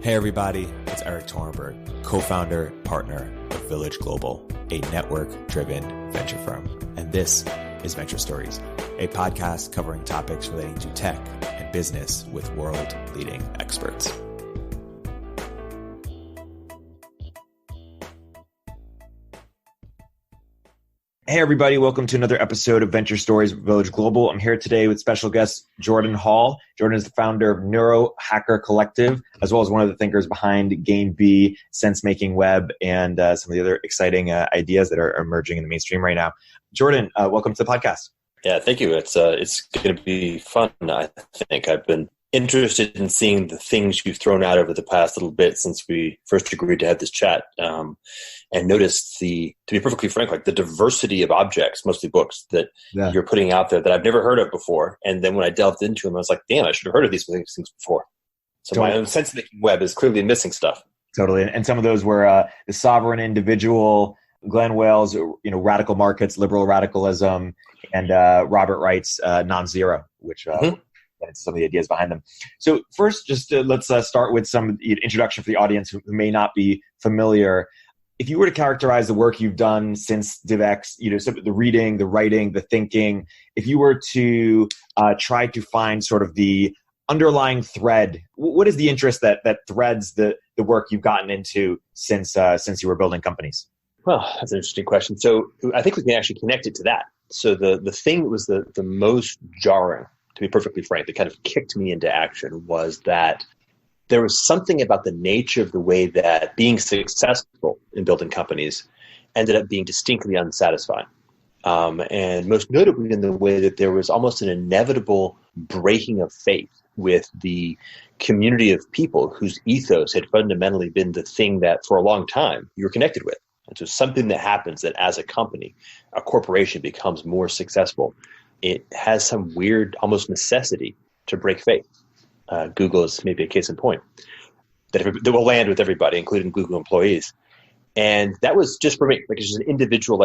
Hey everybody, it's Erik co-founder, partner of Village Global, a network-driven venture firm. And this is Venture Stories, a podcast covering topics relating to tech and business with world-leading experts. Hey everybody, welcome to another episode of Venture Stories Village Global. I'm here today with special guest Jordan Hall. Jordan is the founder of Neurohacker Collective, as well as one of the thinkers behind Game B, Sense-Making Web, and some of the other exciting ideas that are emerging in the mainstream right now. Jordan, welcome to the podcast. Yeah, thank you. It's going to be fun, I think. I've been interested in seeing the things you've thrown out over the past little bit since we first agreed to have this chat, and noticed to be perfectly frank, like the diversity of objects, mostly books, that you're putting out there that I've never heard of before. And then when I delved into them, I was like, damn, I should have heard of these things before. So my own sense-making web is clearly missing stuff. Totally. And some of those were the sovereign individual, Glenn Wales, radical markets, liberal radicalism, and Robert Wright's non-zero, which some of the ideas behind them. So first, just let's start with some introduction for the audience who may not be familiar. If you were to characterize the work you've done since DivX, so the reading, the writing, the thinking, if you were to try to find sort of the underlying thread, what is the interest that threads the work you've gotten into since you were building companies? Well, that's an interesting question. So I think we can actually connect it to that. So the thing that was the most jarring, to be perfectly frank, that kind of kicked me into action was that there was something about the nature of the way that being successful in building companies ended up being distinctly unsatisfying. And most notably in the way that there was almost an inevitable breaking of faith with the community of people whose ethos had fundamentally been the thing that for a long time you were connected with. And so something that happens that as a company, a corporation becomes more successful, it has some weird, almost necessity to break faith. Google is maybe a case in point that will land with everybody, including Google employees. And that was just for me, like it's just an individual,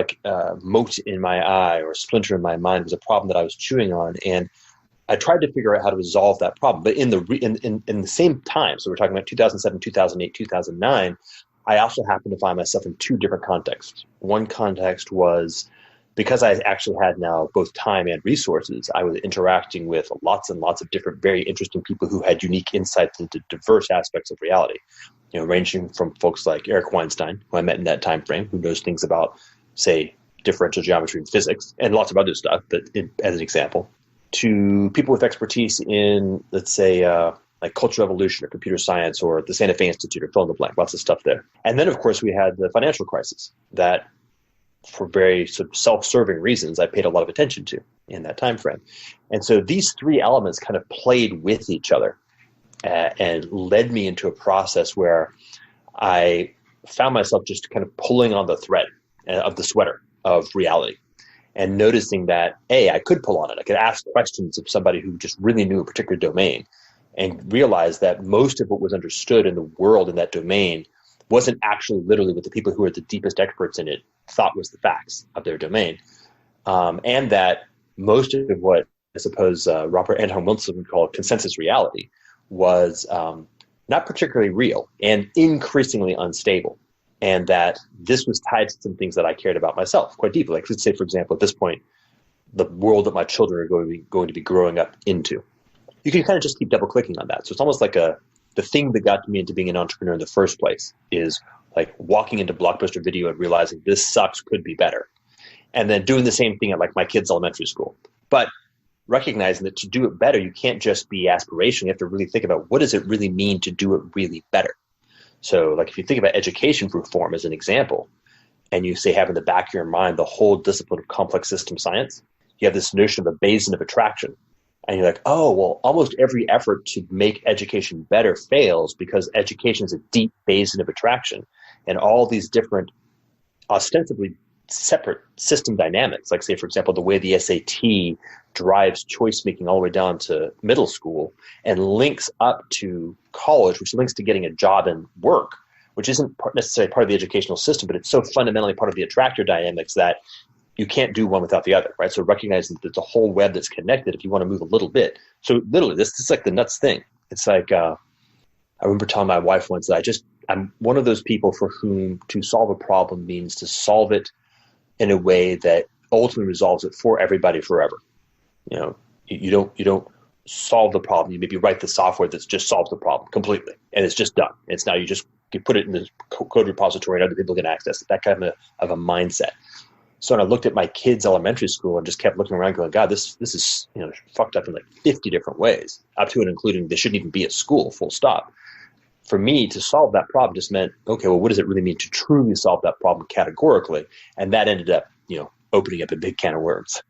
mote in my eye or splinter in my mind was a problem that I was chewing on. And I tried to figure out how to resolve that problem. But in the same time, so we're talking about 2007, 2008, 2009, I also happened to find myself in two different contexts. One context was because I actually had now both time and resources, I was interacting with lots and lots of different, very interesting people who had unique insights into diverse aspects of reality, ranging from folks like Erik who I met in that time frame, who knows things about, say, differential geometry and physics, and lots of other stuff, as an example, to people with expertise in, let's say, like cultural evolution or computer science or the Santa Fe Institute or fill in the blank, lots of stuff there. And then, of course, we had the financial crisis that, for very self-serving reasons, I paid a lot of attention to in that time frame. And so these three elements kind of played with each other and led me into a process where I found myself just kind of pulling on the thread of the sweater of reality and noticing that, I could pull on it. I could ask questions of somebody who just really knew a particular domain and realize that most of what was understood in the world in that domain wasn't actually literally what the people who are the deepest experts in it thought was the facts of their domain. And that most of what I suppose Robert Anton Wilson would call consensus reality was not particularly real and increasingly unstable. And that this was tied to some things that I cared about myself quite deeply. Like, let's say, for example, at this point, the world that my children are going to be growing up into. You can kind of just keep double clicking on that. So it's almost like the thing that got me into being an entrepreneur in the first place is like walking into Blockbuster Video and realizing this sucks, could be better. And then doing the same thing at like my kids' elementary school. But recognizing that to do it better, you can't just be aspirational. You have to really think about what does it really mean to do it really better. So like if you think about education reform as an example, and you say have in the back of your mind the whole discipline of complex system science, you have this notion of a Bayesian of attraction. And you're like, oh, well, almost every effort to make education better fails because education is a deep Bayesian of attraction. And all these different ostensibly separate system dynamics, like say, for example, the way the SAT drives choice making all the way down to middle school and links up to college, which links to getting a job and work, which isn't necessarily part of the educational system, but it's so fundamentally part of the attractor dynamics that you can't do one without the other, right? So recognizing that there's a whole web that's connected if you want to move a little bit. So literally, this is like the nuts thing. It's like I remember telling my wife once that I'm one of those people for whom to solve a problem means to solve it in a way that ultimately resolves it for everybody forever. You know, you don't solve the problem. You maybe write the software that's just solves the problem completely, and it's just done. It's now you put it in the code repository, and other people can access it. That kind of a mindset. So when I looked at my kids' elementary school and just kept looking around, going, "God, this is fucked up in like 50 different ways, up to and including they shouldn't even be at school. Full stop." For me to solve that problem just meant, okay, well, what does it really mean to truly solve that problem categorically? And that ended up, opening up a big can of worms.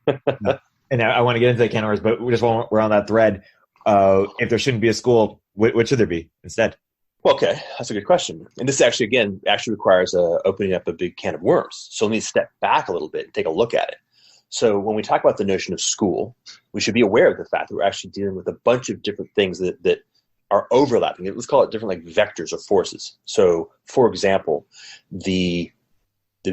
And I want to get into the can of worms, but just while we're on that thread, if there shouldn't be a school, what should there be instead? Well, okay, that's a good question. And this actually requires opening up a big can of worms. So let me step back a little bit and take a look at it. So when we talk about the notion of school, we should be aware of the fact that we're actually dealing with a bunch of different things that are overlapping. Let's call it different like vectors or forces. So for example, the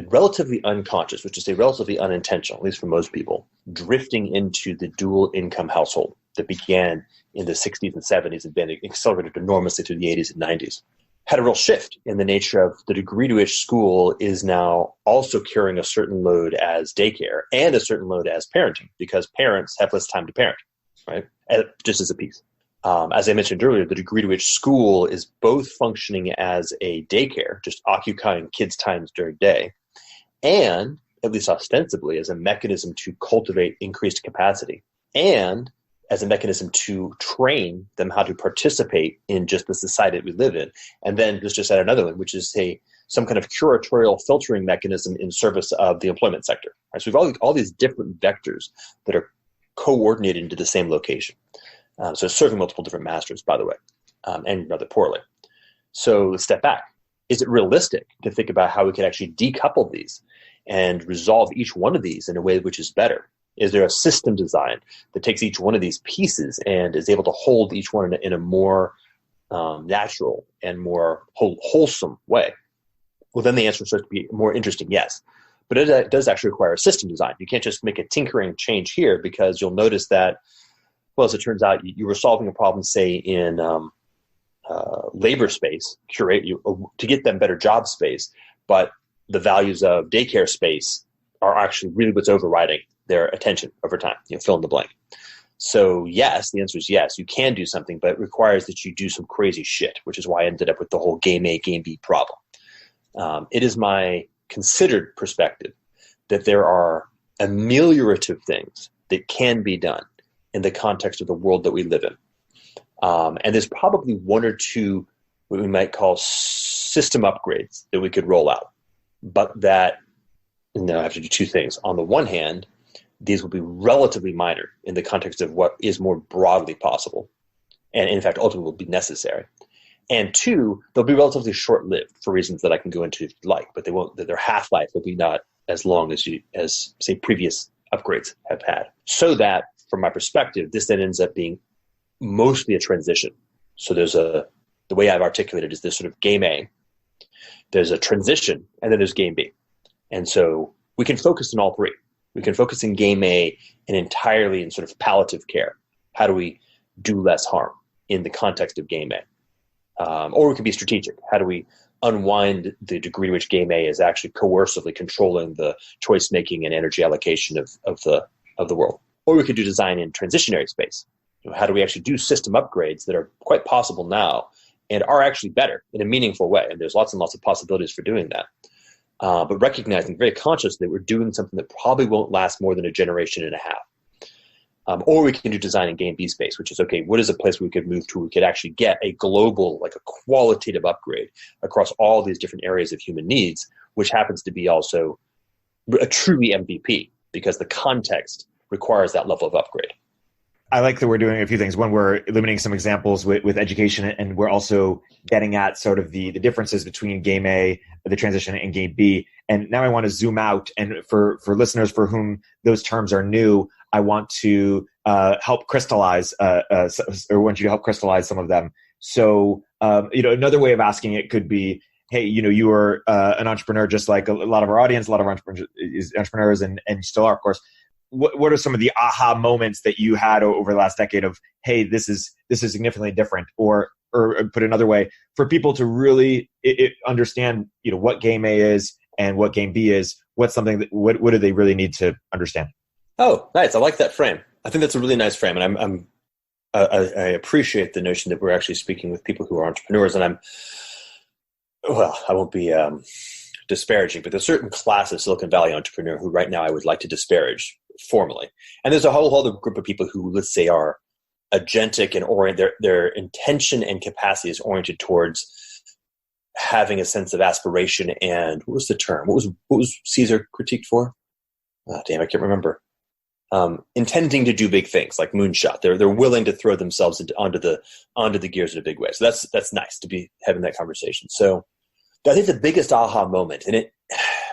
relatively unconscious, which is a relatively unintentional, at least for most people, drifting into the dual income household that began in the 60s and 70s and been accelerated enormously through the 80s and 90s, had a real shift in the nature of the degree to which school is now also carrying a certain load as daycare and a certain load as parenting, because parents have less time to parent, right? Just as a piece. As I mentioned earlier, the degree to which school is both functioning as a daycare, just occupying kids' times during day, and, at least ostensibly, as a mechanism to cultivate increased capacity, and as a mechanism to train them how to participate in just the society that we live in. And then let's just add another one, which is some kind of curatorial filtering mechanism in service of the employment sector. Right? So we've all these different vectors that are coordinated into the same location. So it's serving multiple different masters, by the way, and rather poorly. So let's step back. Is it realistic to think about how we could actually decouple these and resolve each one of these in a way which is better? Is there a system design that takes each one of these pieces and is able to hold each one in a more natural and more wholesome way? Well, then the answer starts to be more interesting, yes. But it does actually require a system design. You can't just make a tinkering change here, because you'll notice that, well, as it turns out, you were solving a problem, say, in labor space, to get them better job space, but the values of daycare space are actually really what's overriding their attention over time. Fill in the blank. So yes, the answer is yes, you can do something, but it requires that you do some crazy shit, which is why I ended up with the whole game A, game B problem. It is my considered perspective that there are ameliorative things that can be done in the context of the world that we live in. And there's probably one or two what we might call system upgrades that we could roll out. But I have to do two things. On the one hand, these will be relatively minor in the context of what is more broadly possible, and in fact, ultimately will be necessary. And two, they'll be relatively short-lived for reasons that I can go into if you like, but their half-life will be not as long as say previous upgrades have had. So that, from my perspective, this then ends up being mostly a transition. So the way I've articulated is this sort of game A, there's a transition, and then there's game B. And so we can focus on all three. We can focus in game A and entirely in sort of palliative care. How do we do less harm in the context of game A? Or we can be strategic. How do we unwind the degree to which game A is actually coercively controlling the choice making and energy allocation of the world? Or we could do design in transitionary space. How do we actually do system upgrades that are quite possible now and are actually better in a meaningful way? And there's lots and lots of possibilities for doing that. But recognizing very consciously that we're doing something that probably won't last more than a generation and a half. Or we can do design in game B space, which is, okay, what is a place we could move to? We could actually get a global, like a qualitative upgrade across all these different areas of human needs, which happens to be also a truly MVP, because the context requires that level of upgrade. I like that we're doing a few things. One, we're eliminating some examples with education, and we're also getting at sort of the differences between game A, the transition, and game B. And now I want to zoom out, and for listeners for whom those terms are new, I want to help crystallize, or want you to help crystallize some of them. So, another way of asking it could be, hey, you were an entrepreneur, just like a lot of our audience, a lot of entrepreneurs, and you still are, of course. What are some of the aha moments that you had over the last decade of, hey, this is significantly different, or or put another way, for people to really understand, what game A is and what game B is, what's something that, what do they really need to understand? Oh, nice. I like that frame. I think that's a really nice frame. And I appreciate the notion that we're actually speaking with people who are entrepreneurs. And I won't be disparaging, but there's a certain class of Silicon Valley entrepreneur who right now I would like to disparage formally. And there's a whole other group of people who, let's say, are agentic and their intention and capacity is oriented towards having a sense of aspiration and what was the term? What was Caesar critiqued for? Oh, damn, I can't remember. Intending to do big things like moonshot. They're willing to throw themselves onto the gears in a big way. So that's nice to be having that conversation. So I think the biggest aha moment, and it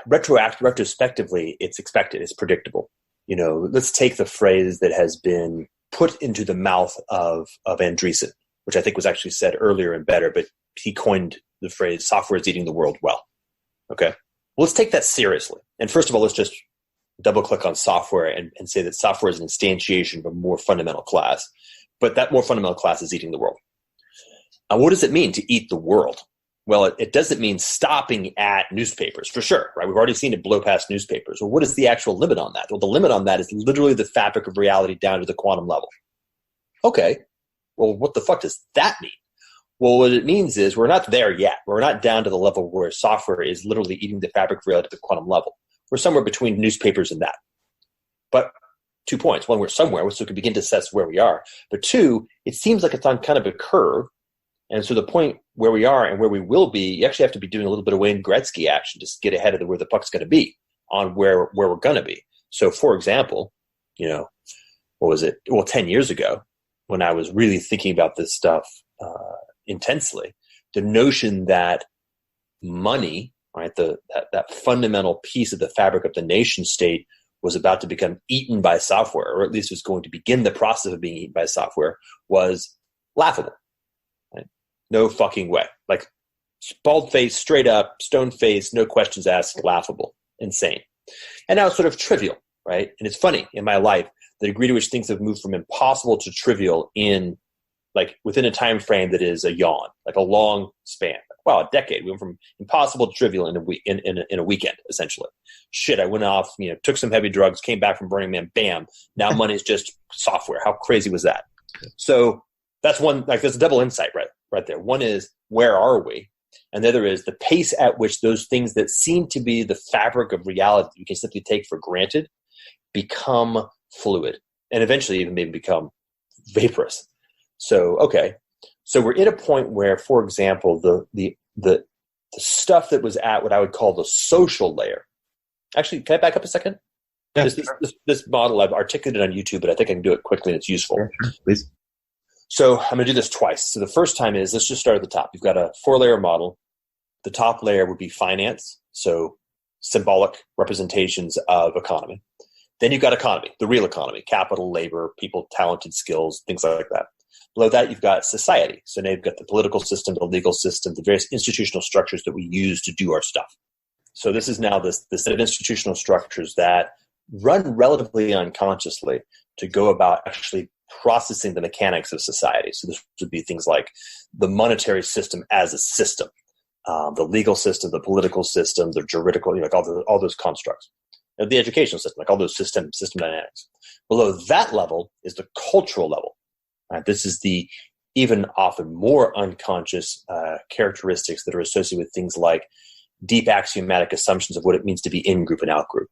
retrospectively, it's expected, it's predictable. Let's take the phrase that has been put into the mouth of Andreessen, which I think was actually said earlier and better, but he coined the phrase "software is eating the world well." Okay, well, let's take that seriously. And first of all, let's just double click on software and say that software is an instantiation of a more fundamental class, but that more fundamental class is eating the world. Now, what does it mean to eat the world? Well, it doesn't mean stopping at newspapers, for sure, right? We've already seen it blow past newspapers. Well, what is the actual limit on that? Well, the limit on that is literally the fabric of reality down to the quantum level. Okay, well, what the fuck does that mean? Well, what it means is we're not there yet. We're not down to the level where software is literally eating the fabric of reality at the quantum level. We're somewhere between newspapers and that. But 2 points. One, we're somewhere, so we can begin to assess where we are. But two, it seems like it's on kind of a curve. And so the point where we are and where we will be, you actually have to be doing a little bit of Wayne Gretzky action to get ahead of where the puck's going to be on where we're going to be. So, for example, what was it? Well, 10 years ago, when I was really thinking about this stuff intensely, the notion that money, right, that fundamental piece of the fabric of the nation state was about to become eaten by software, or at least was going to begin the process of being eaten by software, was laughable. Right? No fucking way. Like, bald face, straight up, stone face, no questions asked, laughable, insane. And now it's sort of trivial, right? And it's funny in my life, the degree to which things have moved from impossible to trivial in, like, within a time frame that is a yawn, like a long span. Wow, a decade. We went from impossible to trivial in a weekend, essentially. Shit, I went off, took some heavy drugs, came back from Burning Man, bam. Now money is just software. How crazy was that? So that's one, like, there's a double insight right there. One is, where are we? And the other is the pace at which those things that seem to be the fabric of reality that we can simply take for granted become fluid and eventually even maybe become vaporous. So, okay. So we're at a point where, for example, the stuff that was at what I would call the social layer. Actually, can I back up a second? Yeah, this model I've articulated on YouTube, but I think I can do it quickly and it's useful. Sure, please. So I'm going to do this twice. So the first time is, let's just start at the top. You've got a 4-layer model. The top layer would be finance, so symbolic representations of economy. Then you've got economy, the real economy, capital, labor, people, talented skills, things like that. Below that, you've got society. So now you've got the political system, the legal system, the various institutional structures that we use to do our stuff. So this is now the set of institutional structures that run relatively unconsciously to go about actually processing the mechanics of society. So this would be things like the monetary system as a system, the legal system, the political system, the juridical, like all those constructs. The educational system, like all those system dynamics. Below that level is the cultural level. This is the even often more unconscious characteristics that are associated with things like deep axiomatic assumptions of what it means to be in-group and out-group.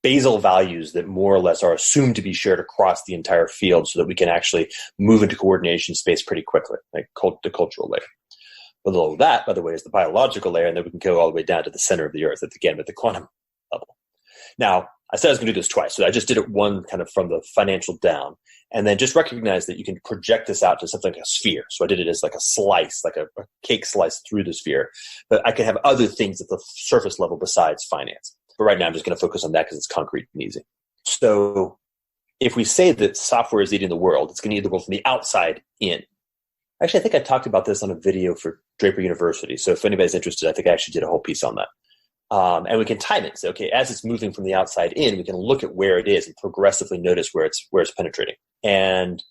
Basal values that more or less are assumed to be shared across the entire field so that we can actually move into coordination space pretty quickly, like the cultural layer. Below that, by the way, is the biological layer, and then we can go all the way down to the center of the Earth, again, at the quantum level. Now, I said I was going to do this twice, so I just did it one kind of from the financial down, and then just recognize that you can project this out to something like a sphere. So I did it as like a slice, like a cake slice through the sphere. But I can have other things at the surface level besides finance. But right now I'm just going to focus on that because it's concrete and easy. So if we say that software is eating the world, it's going to eat the world from the outside in. Actually, I think I talked about this on a video for Draper University. So if anybody's interested, I think I actually did a whole piece on that. And we can time it. So, okay, as it's moving from the outside in, we can look at where it is and progressively notice where it's penetrating. And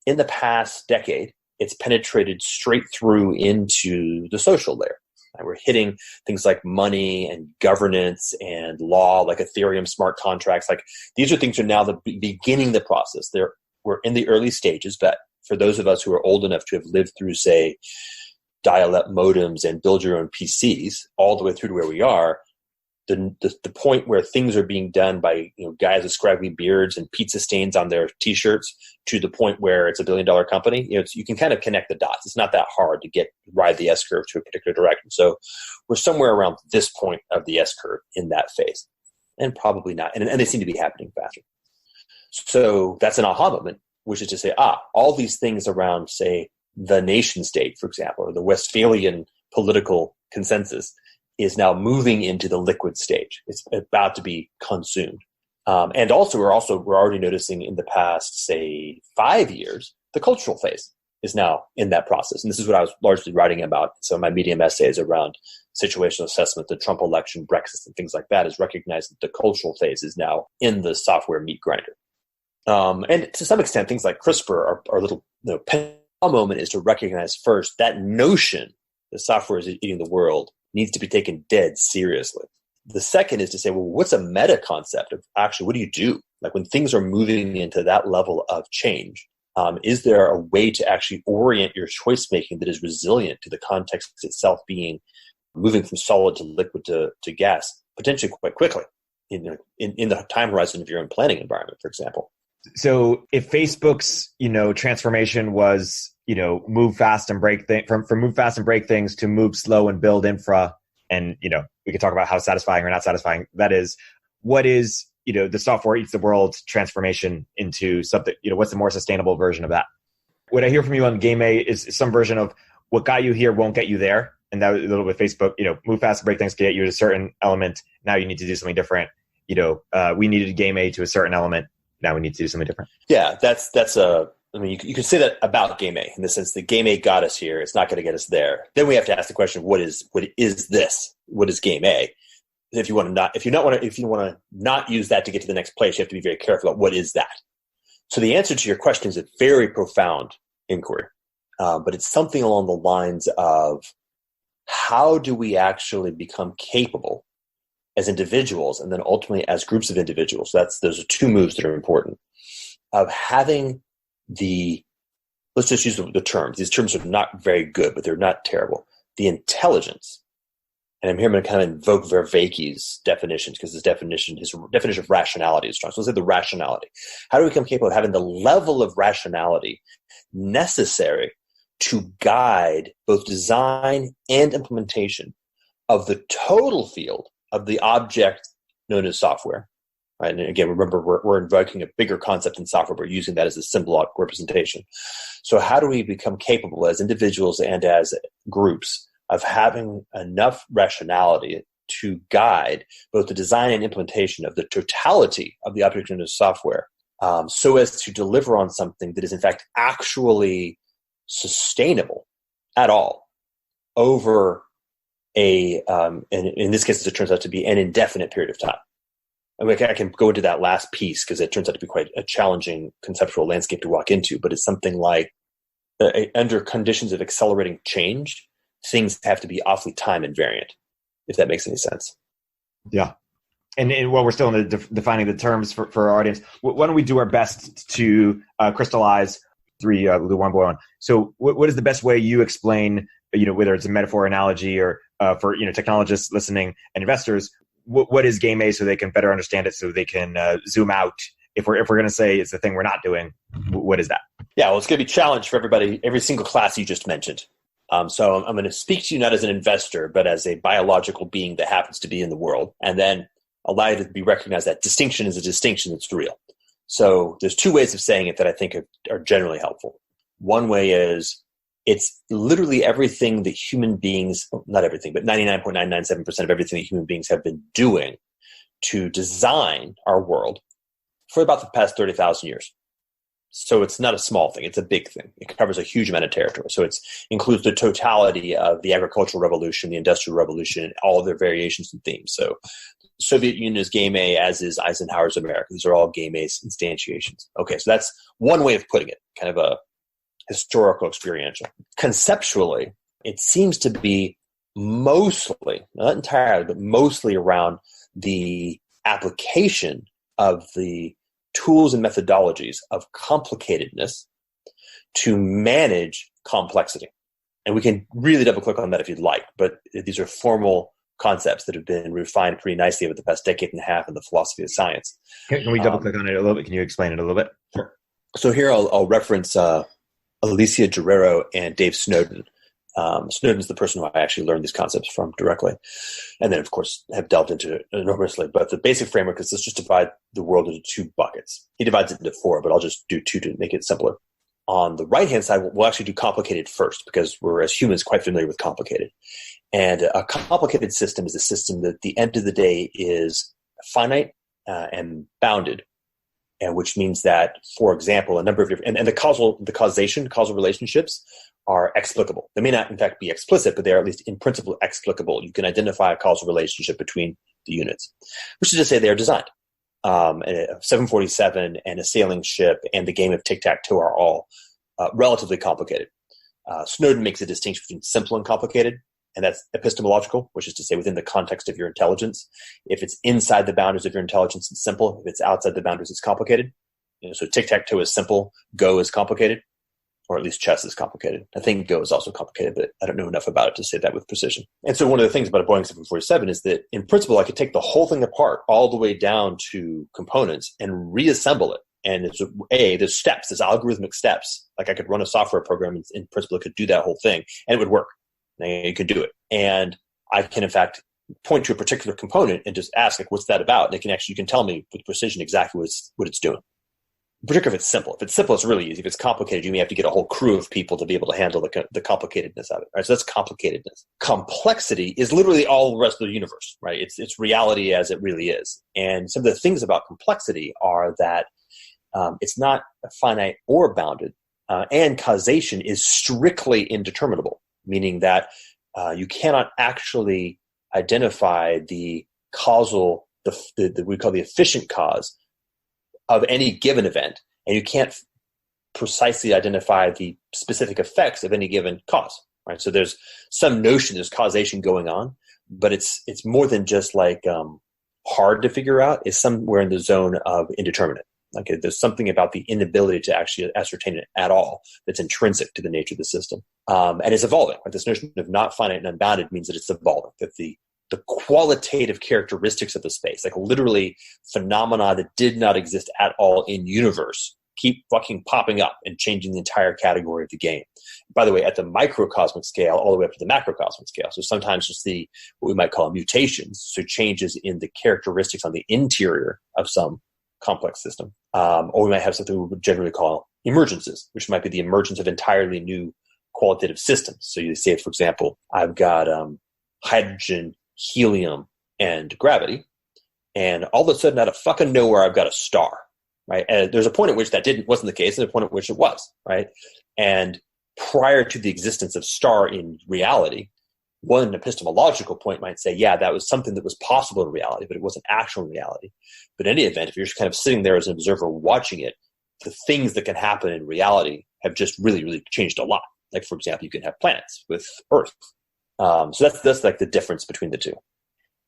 in the past decade, it's penetrated straight through into the social layer. And we're hitting things like money and governance and law, like Ethereum smart contracts. Like these are things that are now beginning the process. We're in the early stages, but for those of us who are old enough to have lived through, say, dial-up modems and build your own PCs, all the way through to where we are, the point where things are being done by guys with scraggly beards and pizza stains on their T-shirts to the point where it's $1 billion company, you can kind of connect the dots. It's not that hard to ride the S-curve to a particular direction. So we're somewhere around this point of the S-curve in that phase, and probably not. And they seem to be happening faster. So that's an aha moment, which is to say, all these things around, say, the nation state, for example, or the Westphalian political consensus is now moving into the liquid stage. It's about to be consumed. And also, we're already noticing in the past, say, 5 years, the cultural phase is now in that process. And this is what I was largely writing about. So my Medium essays around situational assessment, the Trump election, Brexit, and things like that is recognizing that the cultural phase is now in the software meat grinder. And to some extent, things like CRISPR are a little, moment is to recognize first that notion that software is eating the world needs to be taken dead seriously. The second is to say, well, what's a meta concept of actually, what do you do? Like when things are moving into that level of change, is there a way to actually orient your choice making that is resilient to the context itself being moving from solid to liquid to gas, potentially quite quickly in the time horizon of your own planning environment, for example? So if Facebook's, transformation was, move fast and break from move fast and break things to move slow and build infra, and, we could talk about how satisfying or not satisfying that is, what is, the software eats the world transformation into something, what's the more sustainable version of that? What I hear from you on Game A is some version of what got you here won't get you there. And that was a little bit Facebook, move fast and break things to get you to a certain element. Now you need to do something different. We needed Game A to a certain element. Now we need to do something different. Yeah, you could say that about Game A in the sense that Game A got us here. It's not going to get us there. Then we have to ask the question: what is this? What is Game A? If you want to not use that to get to the next place, you have to be very careful about what is that. So the answer to your question is a very profound inquiry, but it's something along the lines of how do we actually become capable as individuals, and then ultimately as groups of individuals. Those are two moves that are important, of having let's just use the terms. These terms are not very good, but they're not terrible. The intelligence, and I'm here going to kind of invoke Vervaeke's definitions because his definition of rationality is strong. So let's say the rationality. How do we become capable of having the level of rationality necessary to guide both design and implementation of the total field of the object known as software, right? And again, remember, we're invoking a bigger concept in software. We're using that as a symbolic representation. So how do we become capable as individuals and as groups of having enough rationality to guide both the design and implementation of the totality of the object known as software, so as to deliver on something that is in fact actually sustainable at all over and in this case, it turns out to be an indefinite period of time. I mean, I can go into that last piece because it turns out to be quite a challenging conceptual landscape to walk into, but it's something like under conditions of accelerating change, things have to be awfully time invariant, if that makes any sense. Yeah. And while we're still in defining the terms for our audience, why don't we do our best to crystallize three, we'll do one by one. So what is the best way you explain, whether it's a metaphor, analogy, or for technologists listening and investors, what is Game A so they can better understand it, so they can zoom out? If we're going to say it's the thing we're not doing, what is that? Yeah, well, it's going to be a challenge for everybody, every single class you just mentioned. So I'm going to speak to you not as an investor, but as a biological being that happens to be in the world, and then allow you to be recognized that distinction is a distinction that's real. So there's two ways of saying it that I think are generally helpful. One way is it's literally everything that human beings, not everything, but 99.997% of everything that human beings have been doing to design our world for about the past 30,000 years. So it's not a small thing. It's a big thing. It covers a huge amount of territory. So it includes the totality of the agricultural revolution, the industrial revolution, and all of their variations and themes. So the Soviet Union is Game A, as is Eisenhower's America. These are all Game A instantiations. Okay, so that's one way of putting it, kind of historical, experiential. Conceptually, it seems to be mostly, not entirely, but mostly around the application of the tools and methodologies of complicatedness to manage complexity. And we can really double click on that if you'd like, but these are formal concepts that have been refined pretty nicely over the past decade and a half in the philosophy of science. Can we double click on it a little bit? Can you explain it a little bit? Sure. So here I'll reference Alicia Guerrero and Dave Snowden. Snowden's the person who I actually learned these concepts from directly. And then, of course, have delved into it enormously. But the basic framework is, let's just divide the world into two buckets. He divides it into four, but I'll just do two to make it simpler. On the right-hand side, we'll actually do complicated first, because we're, as humans, quite familiar with complicated. And a complicated system is a system that at the end of the day is finite and bounded, and which means that, for example, a number of different, and the causal relationships are explicable. They may not, in fact, be explicit, but they are at least in principle explicable. You can identify a causal relationship between the units, which is to say they are designed. A 747 and a sailing ship and the game of tic-tac-toe are all relatively complicated. Snowden makes a distinction between simple and complicated, and that's epistemological, which is to say within the context of your intelligence. If it's inside the boundaries of your intelligence, it's simple. If it's outside the boundaries, it's complicated. So tic-tac-toe is simple, Go is complicated, or at least chess is complicated. I think Go is also complicated, but I don't know enough about it to say that with precision. And so one of the things about a Boeing 747 is that, in principle, I could take the whole thing apart all the way down to components and reassemble it. And there's steps, there's algorithmic steps. Like I could run a software program, and in principle, it could do that whole thing, and it would work. And you could do it. And I can, in fact, point to a particular component and just ask, like, what's that about? And you can tell me with precision exactly what it's doing. Particularly if it's simple. If it's simple, it's really easy. If it's complicated, you may have to get a whole crew of people to be able to handle the complicatedness of it. Right? So that's complicatedness. Complexity is literally all the rest of the universe, right? It's reality as it really is. And some of the things about complexity are that it's not finite or bounded, and causation is strictly indeterminable, meaning that you cannot actually identify the causal, we call the efficient cause of any given event, and you can't precisely identify the specific effects of any given cause, right? So there's some notion, there's causation going on, but it's more than just like hard to figure out. It's somewhere in the zone of indeterminate. Like there's something about the inability to actually ascertain it at all that's intrinsic to the nature of the system, and it's evolving. Right? This notion of not finite and unbounded means that it's evolving. That the qualitative characteristics of the space, like literally phenomena that did not exist at all in universe, keep fucking popping up and changing the entire category of the game. By the way, at the microcosmic scale, all the way up to the macrocosmic scale. So sometimes just what we might call mutations, so changes in the characteristics on the interior of some complex system. Or we might have something we would generally call emergences, which might be the emergence of entirely new qualitative systems. So you say, for example, I've got hydrogen, helium, and gravity, and all of a sudden out of fucking nowhere I've got a star, right? And there's a point at which that wasn't the case, and a point at which it was, right? And prior to the existence of star in reality, one epistemological point might say, yeah, that was something that was possible in reality, but it wasn't actual in reality. But in any event, if you're just kind of sitting there as an observer watching it, the things that can happen in reality have just really, really changed a lot. Like, for example, you can have planets with Earth. So that's like the difference between the two.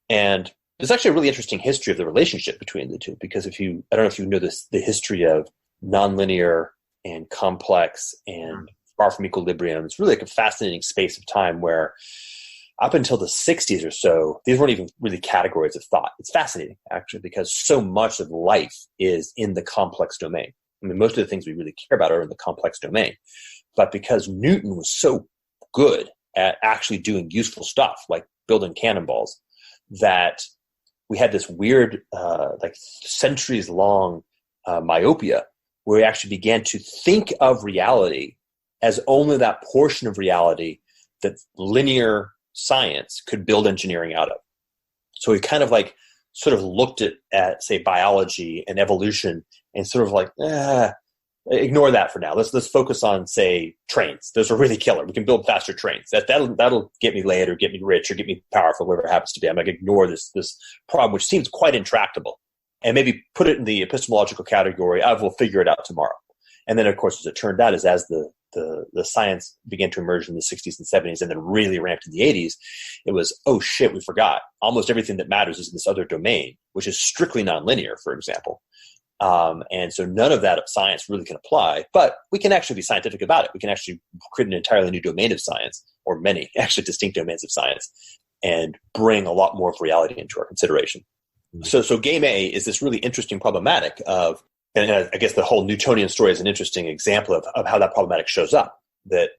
And there's actually a really interesting history of the relationship between the two, because I don't know if you know the history of nonlinear and complex and far from equilibrium. It's really like a fascinating space of time where up until the 60s or so, these weren't even really categories of thought. It's fascinating, actually, because so much of life is in the complex domain. I mean, most of the things we really care about are in the complex domain. But because Newton was so good at actually doing useful stuff, like building cannonballs, that we had this weird, like centuries-long myopia, where we actually began to think of reality as only that portion of reality that linear science could build engineering out of. So we kind of like sort of looked at say biology and evolution and sort of like, ignore that for now. Let's focus on, say, trains. Those are really killer. We can build faster trains. That'll get me laid or get me rich or get me powerful, whatever it happens to be. I'm going to ignore this problem, which seems quite intractable, and maybe put it in the epistemological category of we'll figure it out tomorrow. And then, of course, as it turned out, as the the science began to emerge in the 60s and 70s and then really ramped in the 80s, it was, oh shit, we forgot. Almost everything that matters is in this other domain, which is strictly nonlinear, for example. And so none of that science really can apply, but we can actually be scientific about it. We can actually create an entirely new domain of science, or many actually distinct domains of science, and bring a lot more of reality into our consideration. Mm-hmm. So game A is this really interesting problematic of, and I guess the whole Newtonian story is an interesting example of how that problematic shows up, that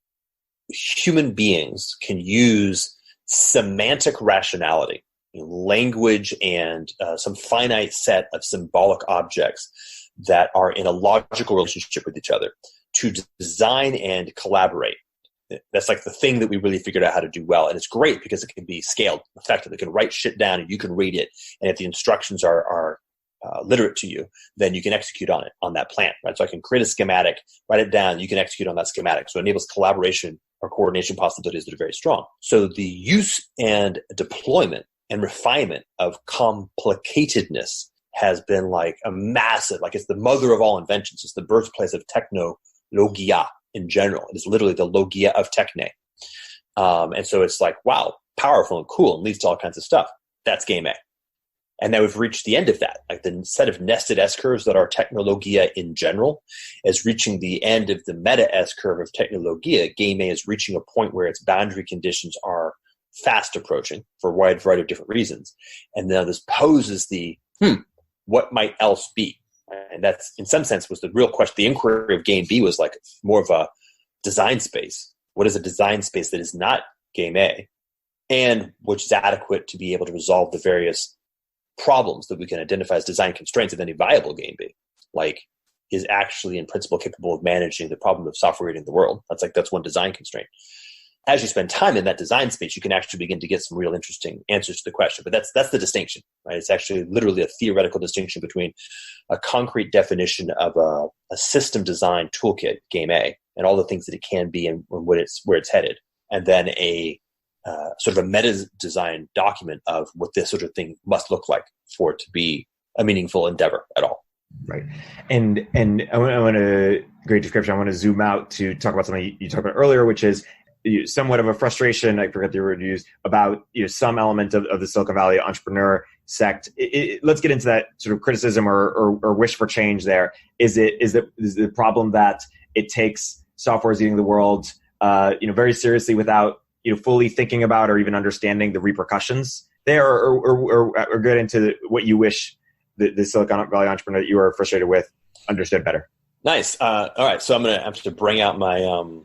human beings can use semantic rationality, language, and some finite set of symbolic objects that are in a logical relationship with each other to design and collaborate. That's like the thing that we really figured out how to do well. And it's great because it can be scaled effectively. It can write shit down and you can read it. And if the instructions are literate to you, then you can execute on it, on that plan, right? So I can create a schematic, write it down, you can execute on that schematic. So it enables collaboration or coordination possibilities that are very strong. So the use and deployment and refinement of complicatedness has been like a massive, like it's the mother of all inventions. It's the birthplace of technologia in general. It is literally the logia of techne. And so it's like, wow, powerful and cool and leads to all kinds of stuff. That's game A. And now we've reached the end of that. Like the set of nested S-curves that are technologia in general is reaching the end of the meta S-curve of technologia. Game A is reaching a point where its boundary conditions are fast approaching for a wide variety of different reasons. And now this poses the, what might else be? And that's, in some sense, was the real question. The inquiry of game B was like more of a design space. What is a design space that is not game A and which is adequate to be able to resolve the various problems that we can identify as design constraints of any viable game B, like is actually in principle capable of managing the problem of software reading the world. That's one design constraint. As you spend time in that design space, you can actually begin to get some real interesting answers to the question. But that's the distinction, right? It's actually literally a theoretical distinction between a concrete definition of a system design toolkit, game A, and all the things that it can be and where it's headed, and then a sort of a meta design document of what this sort of thing must look like for it to be a meaningful endeavor at all. Right. And I want to, great description. I want to zoom out to talk about something you talked about earlier, which is somewhat of a frustration, I forget the word you used, about some element of the Silicon Valley entrepreneur sect. Let's get into that sort of criticism or wish for change there. Is the problem that it takes software is eating the world very seriously without fully thinking about or even understanding the repercussions there, or get into what you wish the Silicon Valley entrepreneur that you are frustrated with understood better? Nice. All right. So I'm going to have to bring out my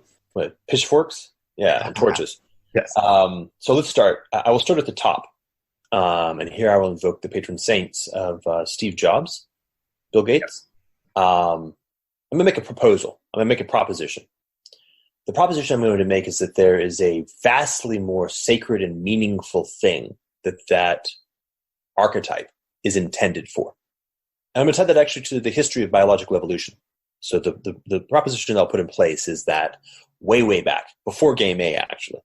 pitchforks. Yeah, and torches. Yes. So let's start. I will start at the top. And here I will invoke the patron saints of Steve Jobs, Bill Gates. Yes. I'm going to make a proposal. I'm going to make a proposition. The proposition I'm going to make is that there is a vastly more sacred and meaningful thing that archetype is intended for. And I'm going to tie that actually to the history of biological evolution. So the proposition I'll put in place is that way back, before game A actually,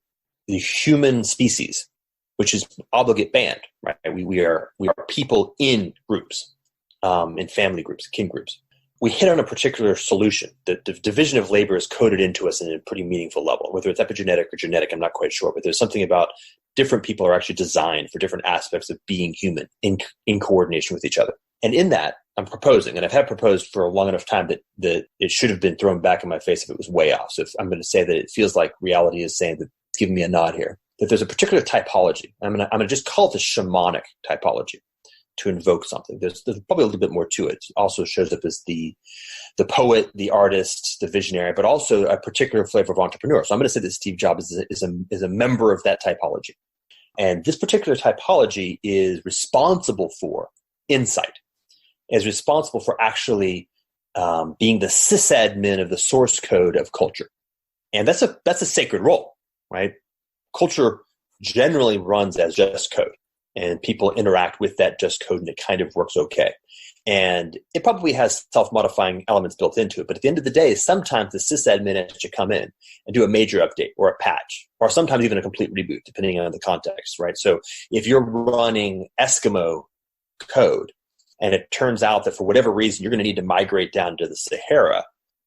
the human species, which is obligate band, right? We are people in groups, in family groups, kin groups. We hit on a particular solution. The division of labor is coded into us in a pretty meaningful level. Whether it's epigenetic or genetic, I'm not quite sure, but there's something about different people are actually designed for different aspects of being human in coordination with each other. And in that, I'm proposing, and I've had proposed for a long enough time that it should have been thrown back in my face if it was way off. So if I'm going to say that it feels like reality is saying that it's giving me a nod here, that there's a particular typology. I'm going to just call it the shamanic typology to invoke something. There's probably a little bit more to it. It also shows up as the poet, the artist, the visionary, but also a particular flavor of entrepreneur. So I'm going to say that Steve Jobs is a member of that typology. And this particular typology is responsible for insight, is responsible for actually being the sysadmin of the source code of culture. And that's a sacred role, right? Culture generally runs as just code, and people interact with that just code, and it kind of works okay. And it probably has self-modifying elements built into it. But at the end of the day, sometimes the sysadmin has to come in and do a major update or a patch, or sometimes even a complete reboot, depending on the context, right? So if you're running Eskimo code, and it turns out that for whatever reason, you're going to need to migrate down to the Sahara,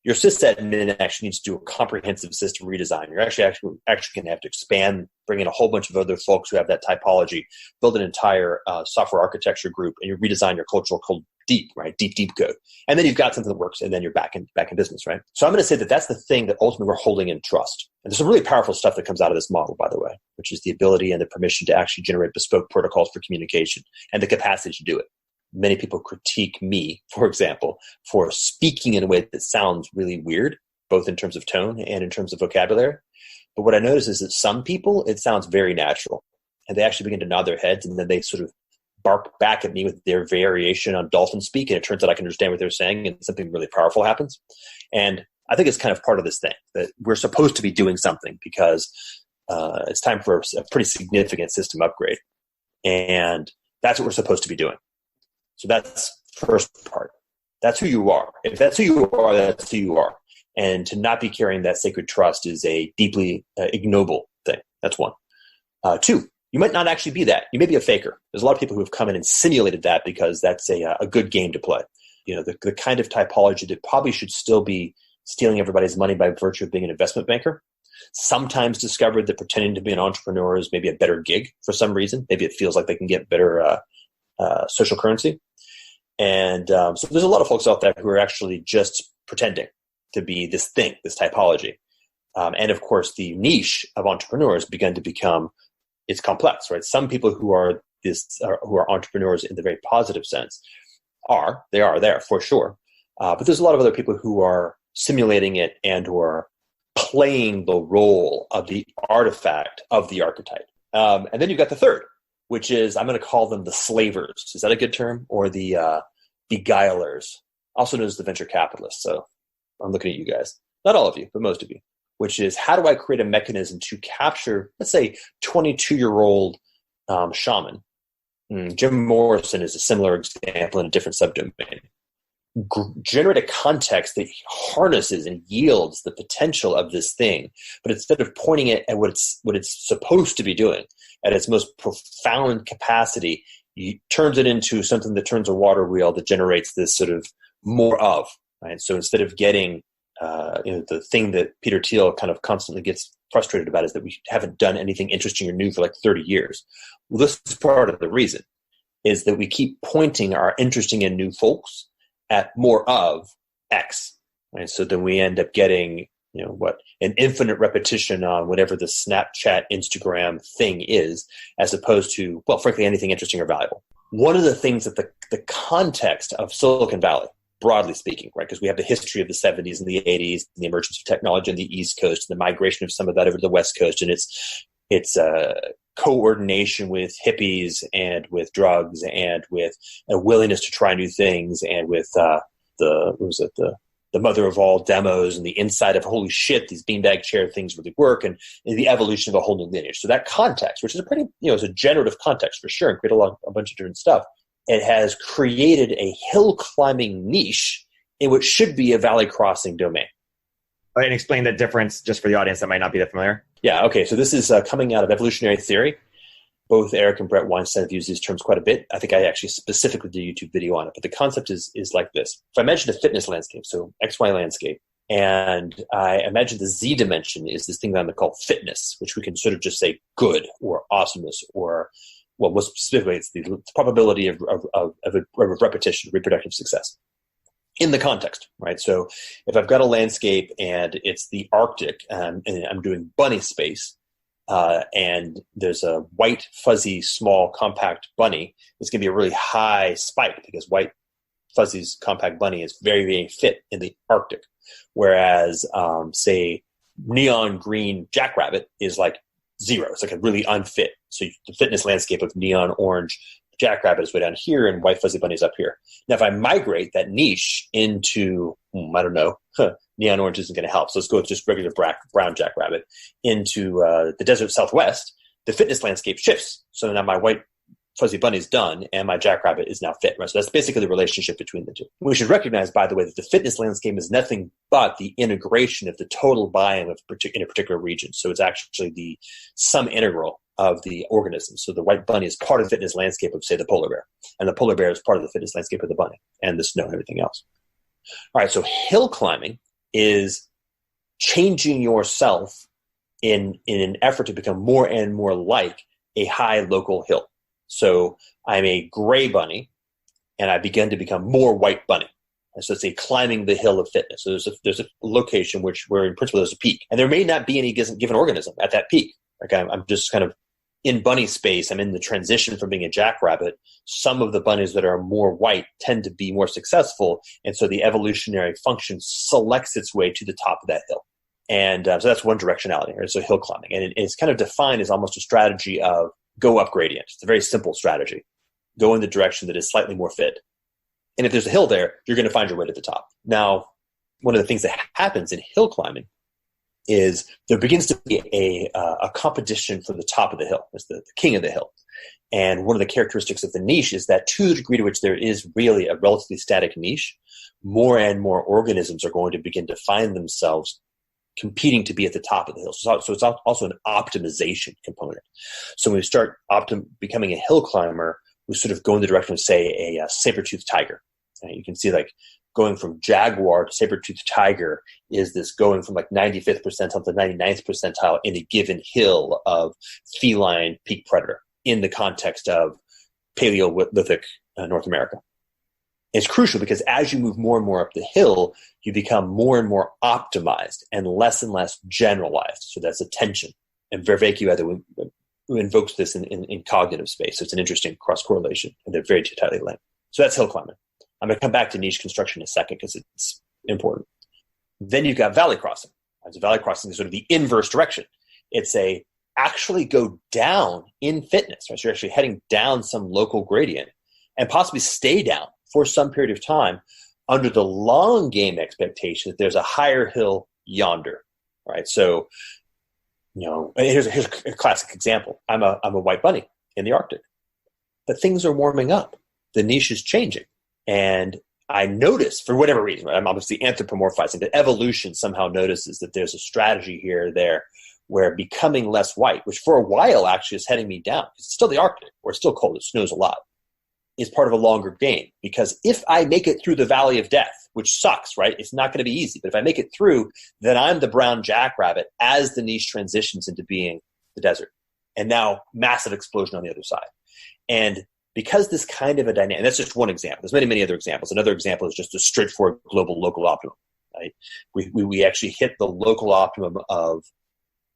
your sysadmin actually needs to do a comprehensive system redesign. You're actually going to have to expand, bring in a whole bunch of other folks who have that typology, build an entire software architecture group, and you redesign your cultural code deep, right? Deep code. And then you've got something that works, and then you're back in business, right? So I'm going to say that that's the thing that ultimately we're holding in trust. And there's some really powerful stuff that comes out of this model, by the way, which is the ability and the permission to actually generate bespoke protocols for communication and the capacity to do it. Many people critique me, for example, for speaking in a way that sounds really weird, both in terms of tone and in terms of vocabulary. But what I notice is that some people, it sounds very natural, and they actually begin to nod their heads, and then they sort of bark back at me with their variation on dolphin speak, and it turns out I can understand what they're saying, and something really powerful happens. And I think it's kind of part of this thing, that we're supposed to be doing something because it's time for a pretty significant system upgrade. And that's what we're supposed to be doing. So that's the first part. That's who you are. If that's who you are, that's who you are. And to not be carrying that sacred trust is a deeply ignoble thing. That's one. Two, you might not actually be that. You may be a faker. There's a lot of people who have come in and simulated that because that's a good game to play. You know, the kind of typology that probably should still be stealing everybody's money by virtue of being an investment banker. Sometimes discovered that pretending to be an entrepreneur is maybe a better gig for some reason. Maybe it feels like they can get better social currency. And so there's a lot of folks out there who are actually just pretending to be this thing, this typology. And of course, the niche of entrepreneurs begun to become, it's complex, right? Some people who are entrepreneurs in the very positive sense they are there for sure. But there's a lot of other people who are simulating it and who are playing the role of the artifact of the archetype. And then you've got the third, which is, I'm going to call them the slavers. Is that a good term? Or the beguilers, also known as the venture capitalists. So I'm looking at you guys. Not all of you, but most of you. Which is, how do I create a mechanism to capture, let's say, 22-year-old shaman? Jim Morrison is a similar example in a different subdomain. Generate a context that harnesses and yields the potential of this thing, but instead of pointing it at what it's supposed to be doing at its most profound capacity, turns it into something that turns a water wheel that generates this sort of more of, right? So instead of getting the thing that Peter Thiel kind of constantly gets frustrated about is that we haven't done anything interesting or new for like 30 years. Well, this is part of the reason, is that we keep pointing our interesting and new folks at more of X, right? So then we end up getting, an infinite repetition on whatever the Snapchat, Instagram thing is, as opposed to, well, frankly, anything interesting or valuable. One of the things that the context of Silicon Valley, broadly speaking, right, because we have the history of the 70s and the 80s, and the emergence of technology on the East Coast, and the migration of some of that over to the West Coast, and its coordination with hippies and with drugs and with a willingness to try new things, and with the mother of all demos and the insight of, holy shit, these beanbag chair things really work, and the evolution of a whole new lineage. So that context, which is a pretty, it's a generative context for sure, and create a bunch of different stuff. It has created a hill climbing niche in what should be a valley crossing domain. And explain the difference just for the audience that might not be that familiar. Yeah, okay. So this is coming out of evolutionary theory. Both Erik and Brett Weinstein have used these terms quite a bit. I think I actually specifically did a YouTube video on it. But the concept is like this. If I imagine a fitness landscape, so XY landscape, and I imagine the Z dimension is this thing that I'm going to call fitness, which we can sort of just say good or awesomeness, or, well, most specifically, it's the probability of repetition, reproductive success. In the context, right? So if I've got a landscape and it's the Arctic and I'm doing bunny space, and there's a white, fuzzy, small, compact bunny, it's going to be a really high spike because white, fuzzy, compact bunny is very, very fit in the Arctic. Whereas, say, neon green jackrabbit is like zero. It's like a really unfit. So the fitness landscape of neon orange jackrabbit is way down here and white fuzzy bunny is up here. Now, if I migrate that niche into, I don't know, neon orange isn't going to help. So let's go with just regular brown jackrabbit into the desert Southwest. The fitness landscape shifts. So now my white fuzzy bunny is done and my jackrabbit is now fit. Right? So that's basically the relationship between the two. We should recognize, by the way, that the fitness landscape is nothing but the integration of the total biome in a particular region. So it's actually the sum integral of the organism. So the white bunny is part of the fitness landscape of, say, the polar bear. And the polar bear is part of the fitness landscape of the bunny and the snow and everything else. All right, so hill climbing is changing yourself in an effort to become more and more like a high local hill. So I'm a gray bunny, and I begin to become more white bunny. And so it's a climbing the hill of fitness. So there's a location where in principle there's a peak, and there may not be any given organism at that peak. Like I'm just kind of in bunny space. I'm in the transition from being a jackrabbit. Some of the bunnies that are more white tend to be more successful, and so the evolutionary function selects its way to the top of that hill. And so that's one directionality, right? So hill climbing, and it's kind of defined as almost a strategy of go up gradient. It's a very simple strategy. Go in the direction that is slightly more fit. And if there's a hill there, you're going to find your way to the top. Now, one of the things that happens in hill climbing is there begins to be a competition for the top of the hill. It's the king of the hill. And one of the characteristics of the niche is that to the degree to which there is really a relatively static niche, more and more organisms are going to begin to find themselves competing to be at the top of the hill. So it's also an optimization component. So when we start becoming a hill climber, we sort of go in the direction of, say, a saber-toothed tiger. And you can see like going from jaguar to saber-toothed tiger is this going from like 95th percentile to 99th percentile in a given hill of feline peak predator in the context of Paleolithic North America. It's crucial because as you move more and more up the hill, you become more and more optimized and less generalized. So that's attention. And Vervaeke who invokes this in cognitive space. So it's an interesting cross-correlation, and they're very tightly linked. So that's hill climbing. I'm going to come back to niche construction in a second because it's important. Then you've got valley crossing. So valley crossing is sort of the inverse direction. It's actually go down in fitness. Right? So you're actually heading down some local gradient and possibly stay down for some period of time under the long game expectation that there's a higher hill yonder. Right? So here's a classic example. I'm a white bunny in the Arctic, but things are warming up. The niche is changing, and I notice for whatever reason, right, I'm obviously anthropomorphizing, but evolution somehow notices that there's a strategy here or there where becoming less white, which for a while actually is heading me down. It's still the Arctic, where it's still cold, it snows a lot, is part of a longer game. Because if I make it through the valley of death, which sucks, right? It's not going to be easy. But if I make it through, then I'm the brown jackrabbit as the niche transitions into being the desert. And now massive explosion on the other side. And because this kind of a dynamic, and that's just one example. There's many, many other examples. Another example is just a straightforward global local optimum, right? We actually hit the local optimum of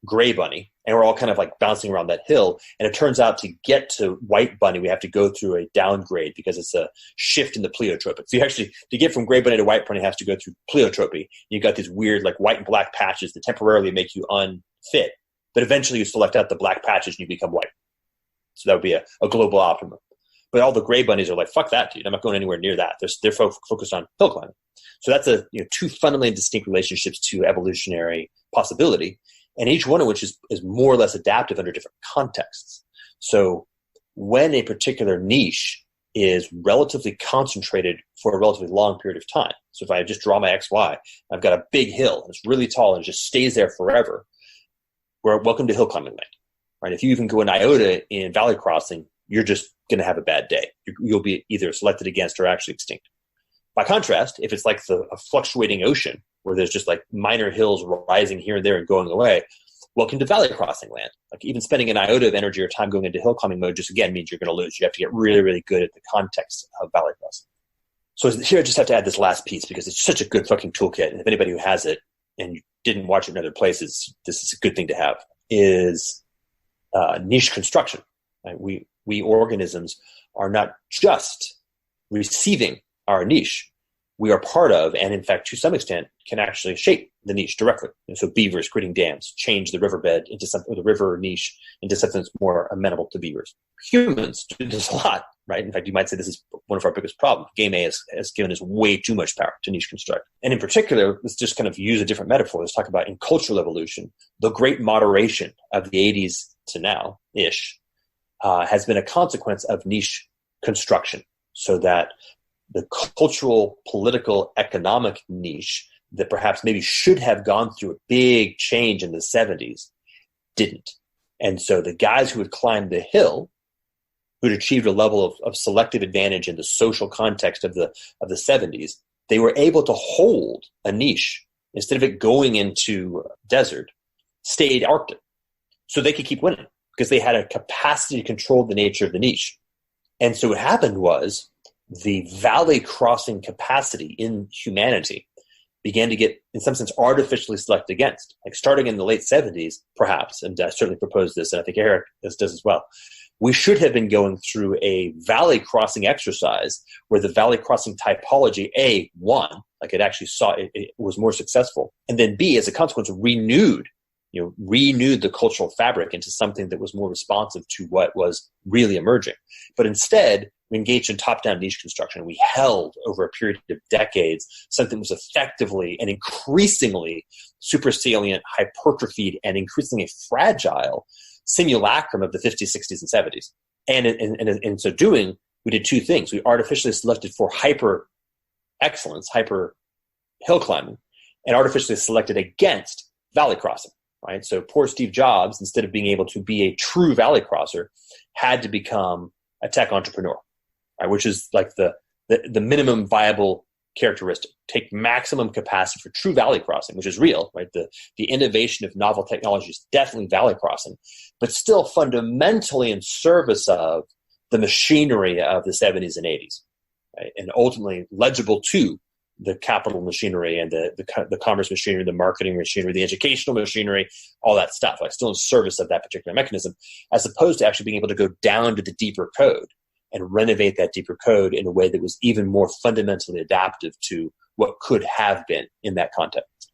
gray bunny, and we're all kind of like bouncing around that hill. And it turns out to get to white bunny, we have to go through a downgrade because it's a shift in the pleiotropic. So you actually, to get from gray bunny to white bunny, has to go through pleiotropy. You've got these weird like white and black patches that temporarily make you unfit, but eventually you select out the black patches and you become white. So that would be a global optimum. But all the gray bunnies are like, fuck that, dude. I'm not going anywhere near that. They're focused on hill climbing. So that's two fundamentally distinct relationships to evolutionary possibility, and each one of which is more or less adaptive under different contexts. So when a particular niche is relatively concentrated for a relatively long period of time, so if I just draw my XY, I've got a big hill, and it's really tall, and it just stays there forever, welcome to hill climbing land. Right? If you even go an iota in valley crossing, you're just going to have a bad day. You'll be either selected against or actually extinct. By contrast, if it's like a fluctuating ocean where there's just like minor hills rising here and there and going away, welcome to valley crossing land. Like even spending an iota of energy or time going into hill climbing mode just again means you're going to lose. You have to get really, really good at the context of valley crossing. So here I just have to add this last piece because it's such a good fucking toolkit. And if anybody who has it and you didn't watch it in other places, this is a good thing to have, is niche construction. Right? We organisms are not just receiving our niche. We are part of, and in fact, to some extent, can actually shape the niche directly. And so beavers creating dams change the riverbed into something, or the river niche into something that's more amenable to beavers. Humans do this a lot, right? In fact, you might say this is one of our biggest problems. Game A has given us way too much power to niche construct. And in particular, let's just kind of use a different metaphor. Let's talk about in cultural evolution, the great moderation of the 80s to now-ish has been a consequence of niche construction, so that the cultural, political, economic niche that perhaps maybe should have gone through a big change in the 70s didn't. And so the guys who had climbed the hill, who'd achieved a level of selective advantage in the social context of the 70s, they were able to hold a niche instead of it going into desert, stayed Arctic. So they could keep winning because they had a capacity to control the nature of the niche. And so what happened was the valley crossing capacity in humanity began to get, in some sense, artificially selected against. Like starting in the late 70s, perhaps, and I certainly proposed this, and I think Erik does as well, we should have been going through a valley crossing exercise where the valley crossing typology, A, won, like it actually saw it was more successful, and then B, as a consequence, renewed the cultural fabric into something that was more responsive to what was really emerging. But instead, we engaged in top-down niche construction. We held over a period of decades something that was effectively and increasingly super salient, hypertrophied, and increasingly fragile simulacrum of the 50s, 60s, and 70s. And in so doing, we did two things. We artificially selected for hyper excellence, hyper hill climbing, and artificially selected against valley crossing. Right? So poor Steve Jobs, instead of being able to be a true valley crosser, had to become a tech entrepreneur, right? Which is like the minimum viable characteristic. Take maximum capacity for true valley crossing, which is real, right? The innovation of novel technology is definitely valley crossing, but still fundamentally in service of the machinery of the 70s and 80s, right? And ultimately legible to the capital machinery and the commerce machinery, the marketing machinery, the educational machinery, all that stuff, like still in service of that particular mechanism, as opposed to actually being able to go down to the deeper code and renovate that deeper code in a way that was even more fundamentally adaptive to what could have been in that context.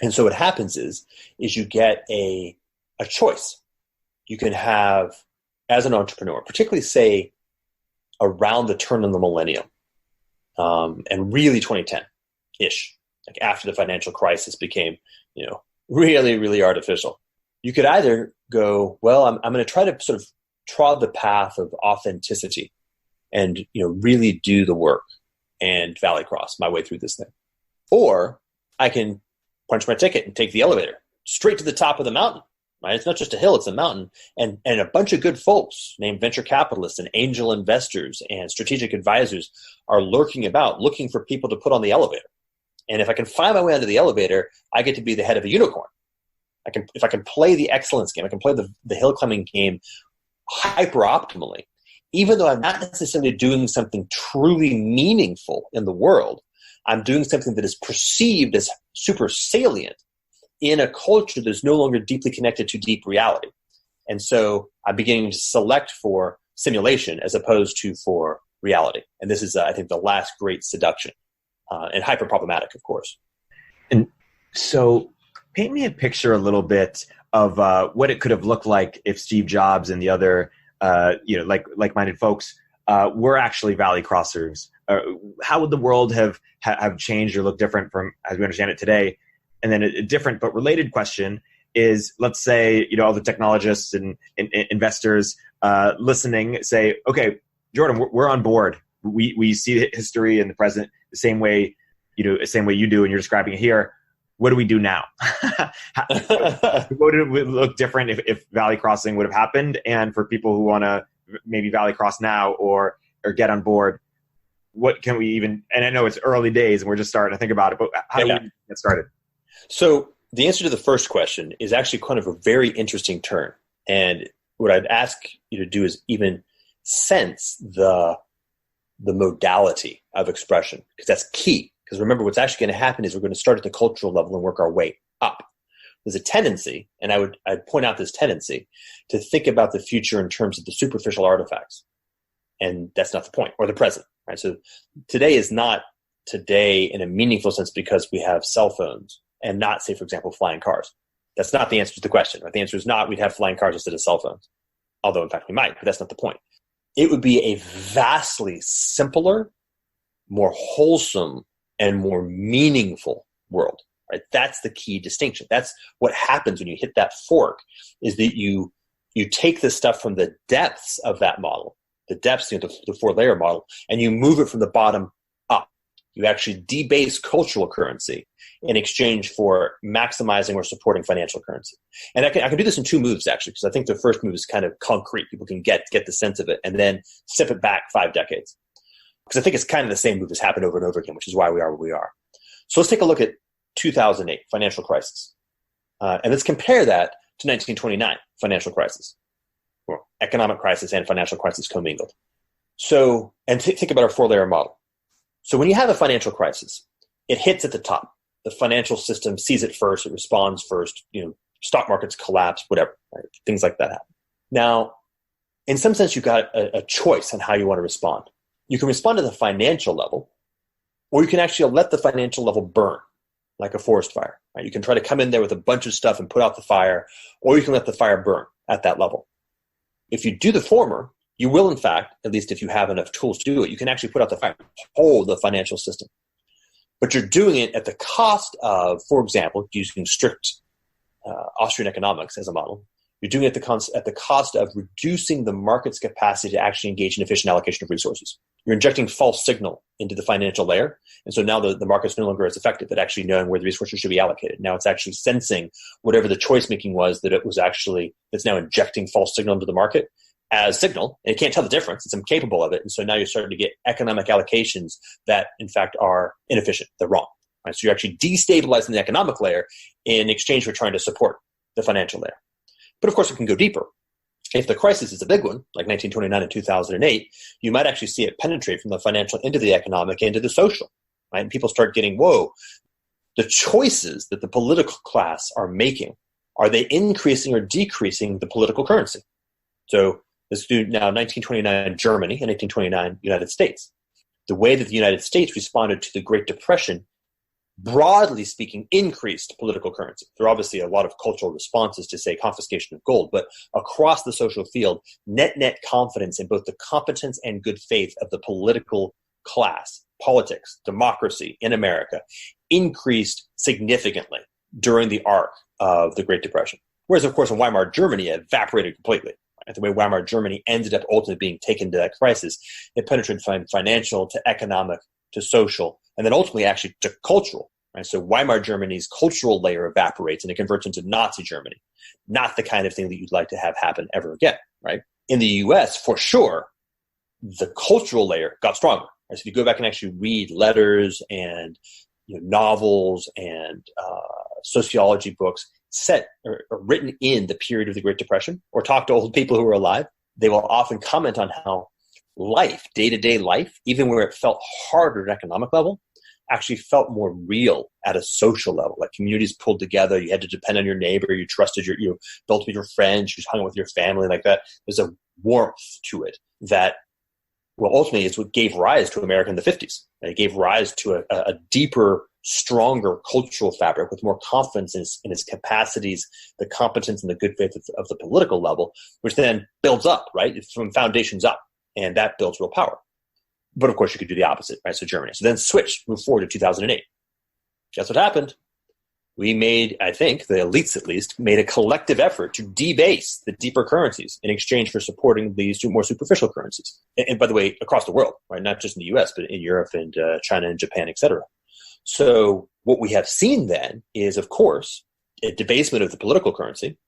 And so what happens is you get a choice. You can have, as an entrepreneur, particularly say around the turn of the millennium, and really 2010-ish, like after the financial crisis became, really, really artificial. You could either go, well, I'm going to try to sort of trod the path of authenticity and, really do the work and valley cross my way through this thing. Or I can punch my ticket and take the elevator straight to the top of the mountain. Right? It's not just a hill, it's a mountain. And a bunch of good folks named venture capitalists and angel investors and strategic advisors are lurking about, looking for people to put on the elevator. And if I can find my way onto the elevator, I get to be the head of a unicorn. If I can play the excellence game, I can play the hill climbing game hyper optimally, even though I'm not necessarily doing something truly meaningful in the world. I'm doing something that is perceived as super salient in a culture that's no longer deeply connected to deep reality. And so I'm beginning to select for simulation as opposed to for reality. And this is, I think, the last great seduction, and hyper problematic, of course. And so paint me a picture a little bit of what it could have looked like if Steve Jobs and the other, like-minded folks were actually valley crossers. How would the world have changed or look different from as we understand it today? And then a different but related question is, let's say, all the technologists and investors listening say, okay, Jordan, we're on board. We see history in the present the same way you do, and you're describing it here. What do we do now? What would it look different if valley crossing would have happened? And for people who want to maybe valley cross now or get on board, what can we even, and I know it's early days and we're just starting to think about it, but how do we get started? So the answer to the first question is actually kind of a very interesting turn. And what I'd ask you to do is even sense the modality of expression, because that's key. Because remember, what's actually going to happen is we're going to start at the cultural level and work our way up. There's a tendency, and I'd point out this tendency, to think about the future in terms of the superficial artifacts. And that's not the point, or the present. Right? So today is not today in a meaningful sense because we have cell phones and not, say, for example, flying cars. That's not the answer to the question. Right? The answer is not we'd have flying cars instead of cell phones. Although, in fact, we might, but that's not the point. It would be a vastly simpler, more wholesome, and more meaningful world. Right? That's the key distinction. That's what happens when you hit that fork, is that you take the stuff from the depths of that model, the depths, the 4-layer model, and you move it from the bottom up. You actually debase cultural currency in exchange for maximizing or supporting financial currency. And I can do this in 2 moves, actually, because I think the first move is kind of concrete. People can get the sense of it, and then step it back 5 decades. Because I think it's kind of the same move that's happened over and over again, which is why we are where we are. So let's take a look at 2008 financial crisis. And let's compare that to 1929 financial crisis, or economic crisis and financial crisis commingled. So, and think about our 4-layer model. So when you have a financial crisis, it hits at the top. The financial system sees it first, it responds first, stock markets collapse, whatever, right? Things like that happen. Now, in some sense, you've got a choice on how you want to respond. You can respond to the financial level, or you can actually let the financial level burn like a forest fire. Right? You can try to come in there with a bunch of stuff and put out the fire, or you can let the fire burn at that level. If you do the former, you will, in fact, at least if you have enough tools to do it, you can actually put out the fire, hold the financial system. But you're doing it at the cost of, for example, using strict Austrian economics as a model, you're doing it at the cost of reducing the market's capacity to actually engage in efficient allocation of resources. You're injecting false signal into the financial layer, and so now the market's no longer as effective at actually knowing where the resources should be allocated. Now it's actually sensing whatever the choice making was that's now injecting false signal into the market as signal, and it can't tell the difference. It's incapable of it, and so now you're starting to get economic allocations that, in fact, are inefficient. They're wrong. Right? So you're actually destabilizing the economic layer in exchange for trying to support the financial layer. But of course, it can go deeper. If the crisis is a big one, like 1929 and 2008, you might actually see it penetrate from the financial into the economic, into the social. Right? And people start getting, whoa, the choices that the political class are making, are they increasing or decreasing the political currency? So let's do now 1929 Germany and 1829 United States. The way that the United States responded to the Great Depression, broadly speaking, increased political currency. There are obviously a lot of cultural responses to, say, confiscation of gold, but across the social field, net confidence in both the competence and good faith of the political class, politics, democracy in America increased significantly during the arc of the Great Depression. Whereas, of course, in Weimar Germany, it evaporated completely. Right? The way Weimar Germany ended up ultimately being taken to that crisis, it penetrated from financial to economic to social, and then ultimately actually to cultural. Right? So Weimar Germany's cultural layer evaporates and it converts into Nazi Germany. Not the kind of thing that you'd like to have happen ever again. Right? In the US, for sure, the cultural layer got stronger. Right? So if you go back and actually read letters and novels and sociology books set or written in the period of the Great Depression, or talk to old people who were alive, they will often comment on how life, day-to-day life, even where it felt harder at an economic level, actually felt more real at a social level. Like communities pulled together, you had to depend on your neighbor, you trusted you built with your friends, you hung out with your family like that. There's a warmth to it that, well, ultimately is what gave rise to America in the 50s. And it gave rise to a deeper, stronger cultural fabric with more confidence in its capacities, the competence and the good faith of the political level, which then builds up, right? It's from foundations up, and that builds real power. But of course, you could do the opposite, right? So Germany. So then move forward to 2008. Guess what happened? We made, I think, the elites at least, made a collective effort to debase the deeper currencies in exchange for supporting these more superficial currencies. And by the way, across the world, right? Not just in the US, but in Europe and China and Japan, et cetera. So what we have seen then is, of course, a debasement of the political currency.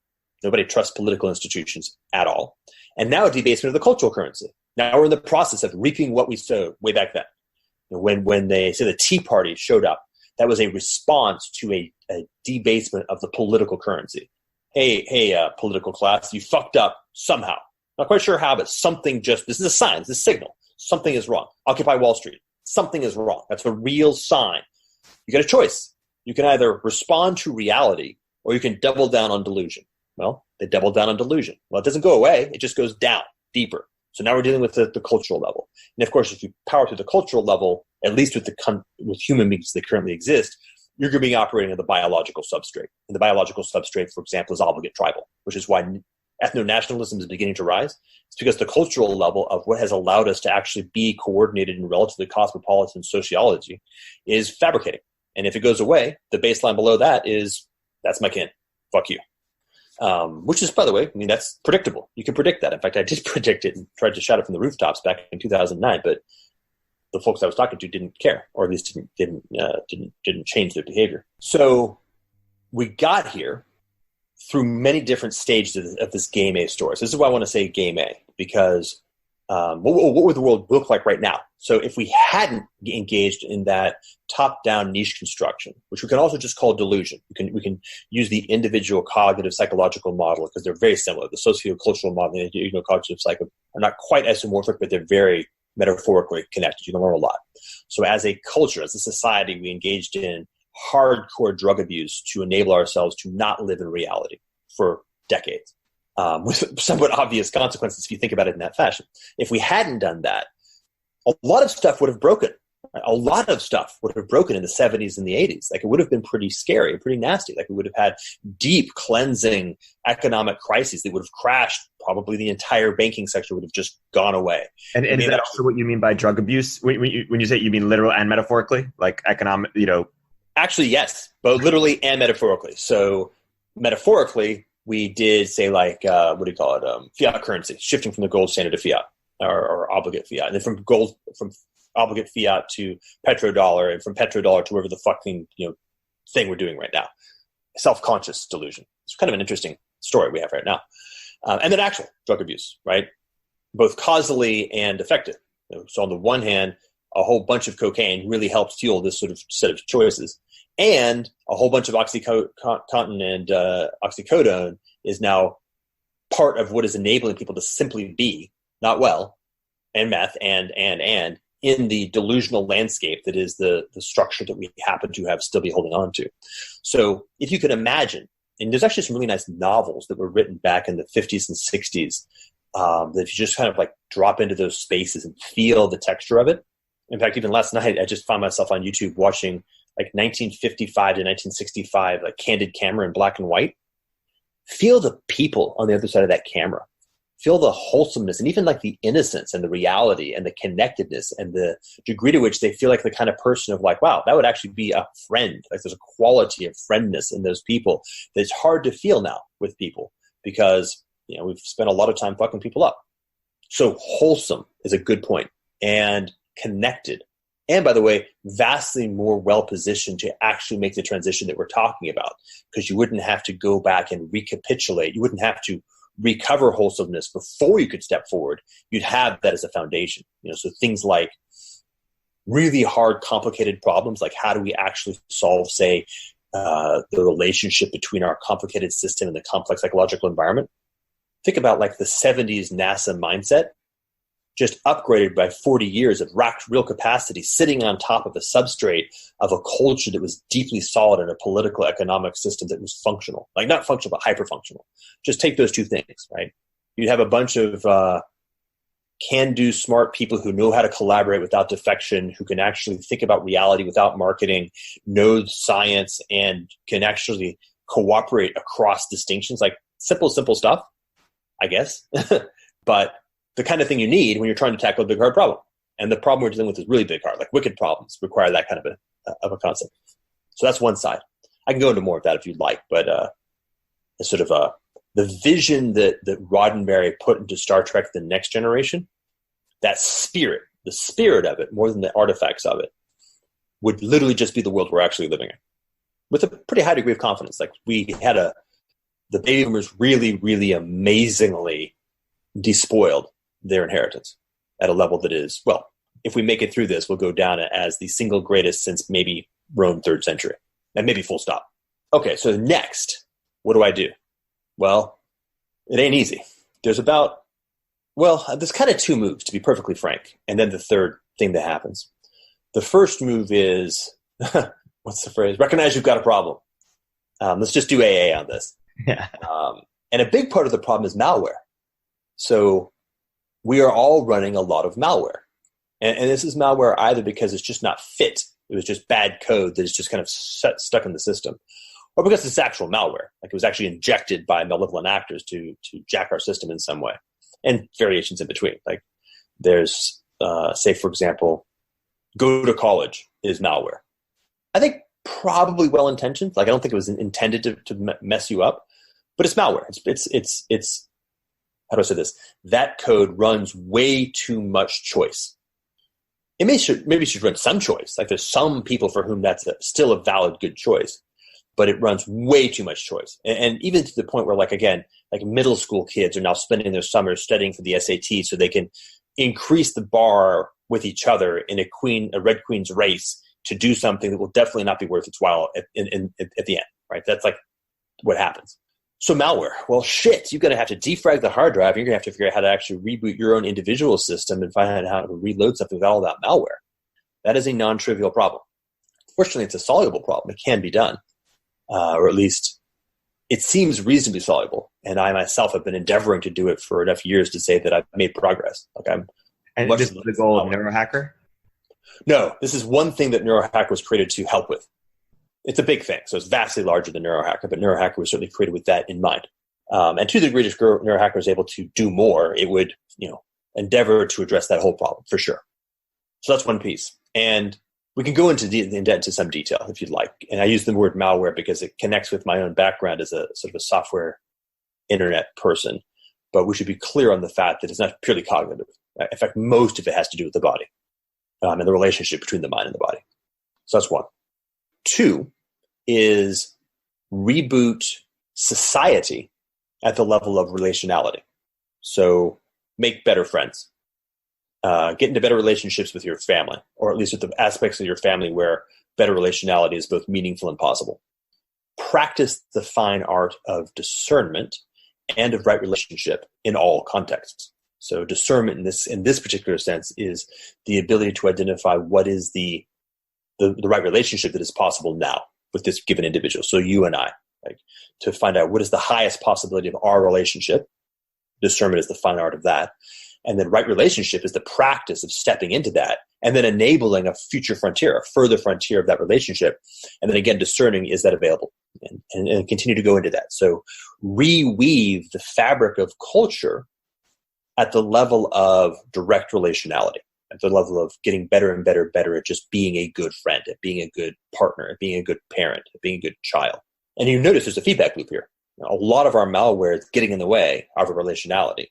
Nobody trusts political institutions at all. And now a debasement of the cultural currency. Now we're in the process of reaping what we sowed way back then. When they say the Tea Party showed up, that was a response to a debasement of the political currency. Hey, political class, you fucked up somehow. Not quite sure how, but something this is a sign, this is a signal. Something is wrong. Occupy Wall Street. Something is wrong. That's a real sign. You got a choice. You can either respond to reality or you can double down on delusion. Well, they doubled down on delusion. Well, it doesn't go away. It just goes down, deeper. So now we're dealing with the cultural level. And of course, if you power through the cultural level, at least with human beings that currently exist, you're going to be operating on the biological substrate. And the biological substrate, for example, is obligate tribal, which is why ethno-nationalism is beginning to rise. It's because the cultural level of what has allowed us to actually be coordinated in relatively cosmopolitan sociology is fabricating. And if it goes away, the baseline below that is, that's my kin. Fuck you. Which is, by the way, I mean, that's predictable. You can predict that. In fact, I did predict it and tried to shout it from the rooftops back in 2009, but the folks I was talking to didn't care, or at least didn't change their behavior. So we got here through many different stages of this game A story. So this is why I want to say game A, because what would the world look like right now? So if we hadn't engaged in that top-down niche construction, which we can also just call delusion, we can use the individual cognitive psychological model because they're very similar. The socio-cultural model and the cognitive psycho are not quite isomorphic, but they're very metaphorically connected. You can learn a lot. So as a culture, as a society, we engaged in hardcore drug abuse to enable ourselves to not live in reality for decades. With somewhat obvious consequences if you think about it in that fashion. If we hadn't done that, a lot of stuff would have broken. A lot of stuff would have broken in the 70s and the 80s. Like, it would have been pretty scary and pretty nasty. Like, we would have had deep cleansing economic crises that would have crashed. Probably the entire banking sector would have just gone away. And is that also what you mean by drug abuse? When you say, you mean literal and metaphorically? Like economic, Actually, yes, both literally and metaphorically. So metaphorically, we did say fiat currency, shifting from the gold standard to fiat or obligate fiat, and then from obligate fiat to petrodollar, and from petrodollar to whatever the fucking thing we're doing right now. Self-conscious delusion. It's kind of an interesting story we have right now, and then actual drug abuse, right? Both causally and effective. So on the one hand, a whole bunch of cocaine really helps fuel this sort of set of choices. And a whole bunch of Oxycontin and oxycodone is now part of what is enabling people to simply be not well, and meth and in the delusional landscape that is the structure that we happen to have still be holding on to. So if you could imagine, and there's actually some really nice novels that were written back in the 50s and 60s that if you just kind of like drop into those spaces and feel the texture of it. In fact, even last night, I just found myself on YouTube watching like 1955 to 1965, like candid camera in black and white. Feel the people on the other side of that camera. Feel the wholesomeness and even like the innocence and the reality and the connectedness and the degree to which they feel like the kind of person of like, wow, that would actually be a friend. Like, there's a quality of friendness in those people that's hard to feel now with people because, we've spent a lot of time fucking people up. So wholesome is a good point, and connected. And by the way, vastly more well-positioned to actually make the transition that we're talking about, because you wouldn't have to go back and recapitulate. You wouldn't have to recover wholesomeness before you could step forward. You'd have that as a foundation. So things like really hard, complicated problems, like how do we actually solve, say, the relationship between our complicated system and the complex psychological environment? Think about like the 70s NASA mindset, just upgraded by 40 years of racked real capacity, sitting on top of a substrate of a culture that was deeply solid in a political economic system that was functional. Like, not functional, but hyper-functional. Just take those two things, right? You'd have a bunch of can-do smart people who know how to collaborate without defection, who can actually think about reality without marketing, know science, and can actually cooperate across distinctions. Like, simple stuff, I guess. But the kind of thing you need when you're trying to tackle a big, hard problem. And the problem we're dealing with is really big, hard. Like, wicked problems require that kind of a concept. So that's one side. I can go into more of that if you'd like, but it's sort of the vision that Roddenberry put into Star Trek The Next Generation, that spirit, the spirit of it, more than the artifacts of it, would literally just be the world we're actually living in, with a pretty high degree of confidence. Like, we had the baby boomers really, really amazingly despoiled their inheritance at a level that is, well, if we make it through this, we'll go down as the single greatest since maybe Rome 3rd century, and maybe full stop. Okay, so next, what do I do? Well, it ain't easy. There's kind of two moves, to be perfectly frank, and then the third thing that happens. The first move is, what's the phrase? Recognize you've got a problem. Let's just do AA on this. Yeah. And a big part of the problem is malware. So we are all running a lot of malware. And this is malware either because it's just not fit. It was just bad code that is just kind of stuck in the system. Or because it's actual malware. Like, it was actually injected by malevolent actors to jack our system in some way. And variations in between. Like, there's, say, for example, go to college is malware. I think probably well-intentioned. Like, I don't think it was intended to mess you up. But it's malware. It's how do I say this? That code runs way too much choice. Maybe it should run some choice. Like, there's some people for whom that's still a valid, good choice, but it runs way too much choice. And even to the point where, like, again, like middle school kids are now spending their summers studying for the SAT so they can increase the bar with each other in a red queen's race to do something that will definitely not be worth its while at the end, right? That's like what happens. So malware, well, shit, you're going to have to defrag the hard drive. You're going to have to figure out how to actually reboot your own individual system and find out how to reload something with all that malware. That is a non-trivial problem. Fortunately, it's a soluble problem. It can be done, or at least it seems reasonably soluble. And I myself have been endeavoring to do it for enough years to say that I've made progress. And this is the goal of Neurohacker? No, this is one thing that Neurohacker was created to help with. It's a big thing, so it's vastly larger than Neurohacker, but Neurohacker was certainly created with that in mind. And to the degree that Neurohacker was able to do more, it would, endeavor to address that whole problem for sure. So that's one piece. And we can go into some detail if you'd like. And I use the word malware because it connects with my own background as a sort of a software internet person. But we should be clear on the fact that it's not purely cognitive. Right? In fact, most of it has to do with the body and the relationship between the mind and the body. So that's one. Two is reboot society at the level of relationality. So make better friends. Get into better relationships with your family, or at least with the aspects of your family where better relationality is both meaningful and possible. Practice the fine art of discernment and of right relationship in all contexts. So discernment in this particular sense is the ability to identify what is the right relationship that is possible now with this given individual. So you and I, to find out what is the highest possibility of our relationship. Discernment is the fine art of that. And then right relationship is the practice of stepping into that and then enabling a future frontier, a further frontier of that relationship. And then again, discerning, is that available? And continue to go into that. So reweave the fabric of culture at the level of direct relationality, at the level of getting better and better at just being a good friend, at being a good partner, at being a good parent, at being a good child. And you notice there's a feedback loop here. A lot of our malware is getting in the way of our relationality.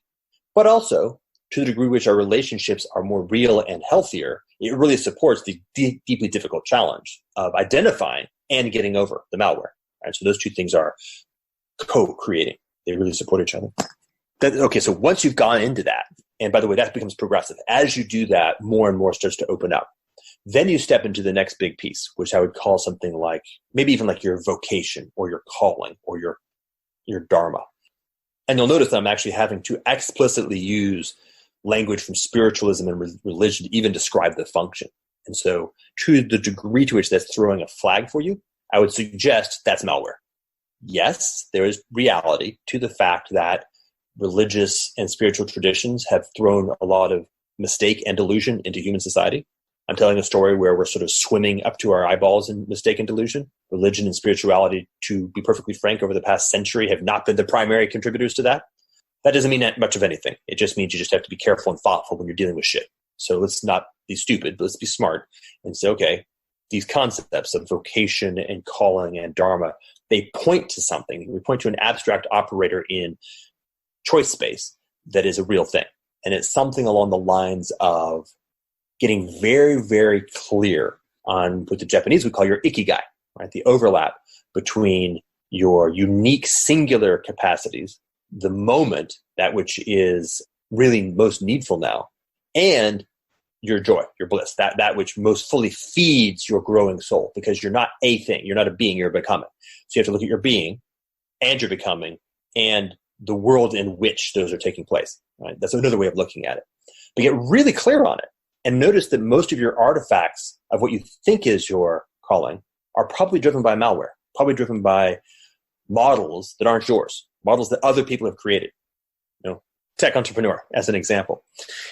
But also, to the degree which our relationships are more real and healthier, it really supports the deeply difficult challenge of identifying and getting over the malware. Right? So those two things are co-creating. They really support each other. So once you've gone into that, and by the way, that becomes progressive. As you do that, more and more starts to open up. Then you step into the next big piece, which I would call something like, maybe even like your vocation or your calling or your dharma. And you'll notice that I'm actually having to explicitly use language from spiritualism and religion to even describe the function. And so to the degree to which that's throwing a flag for you, I would suggest that's malware. Yes, there is reality to the fact that religious and spiritual traditions have thrown a lot of mistake and delusion into human society. I'm telling a story where we're sort of swimming up to our eyeballs in mistake and delusion. Religion and spirituality, to be perfectly frank, over the past century have not been the primary contributors to that. That doesn't mean that much of anything. It just means you just have to be careful and thoughtful when you're dealing with shit. So let's not be stupid, but let's be smart and say, okay, these concepts of vocation and calling and dharma, they point to something. We point to an abstract operator in choice space that is a real thing. And it's something along the lines of getting very, very clear on what the Japanese would call your ikigai, right? The overlap between your unique singular capacities, the moment, that which is really most needful now, and your joy, your bliss, that which most fully feeds your growing soul, because you're not a thing, you're not a being, you're a becoming. So you have to look at your being and your becoming and the world in which those are taking place. Right? That's another way of looking at it. But get really clear on it and notice that most of your artifacts of what you think is your calling are probably driven by malware, probably driven by models that aren't yours, models that other people have created. Tech entrepreneur, as an example.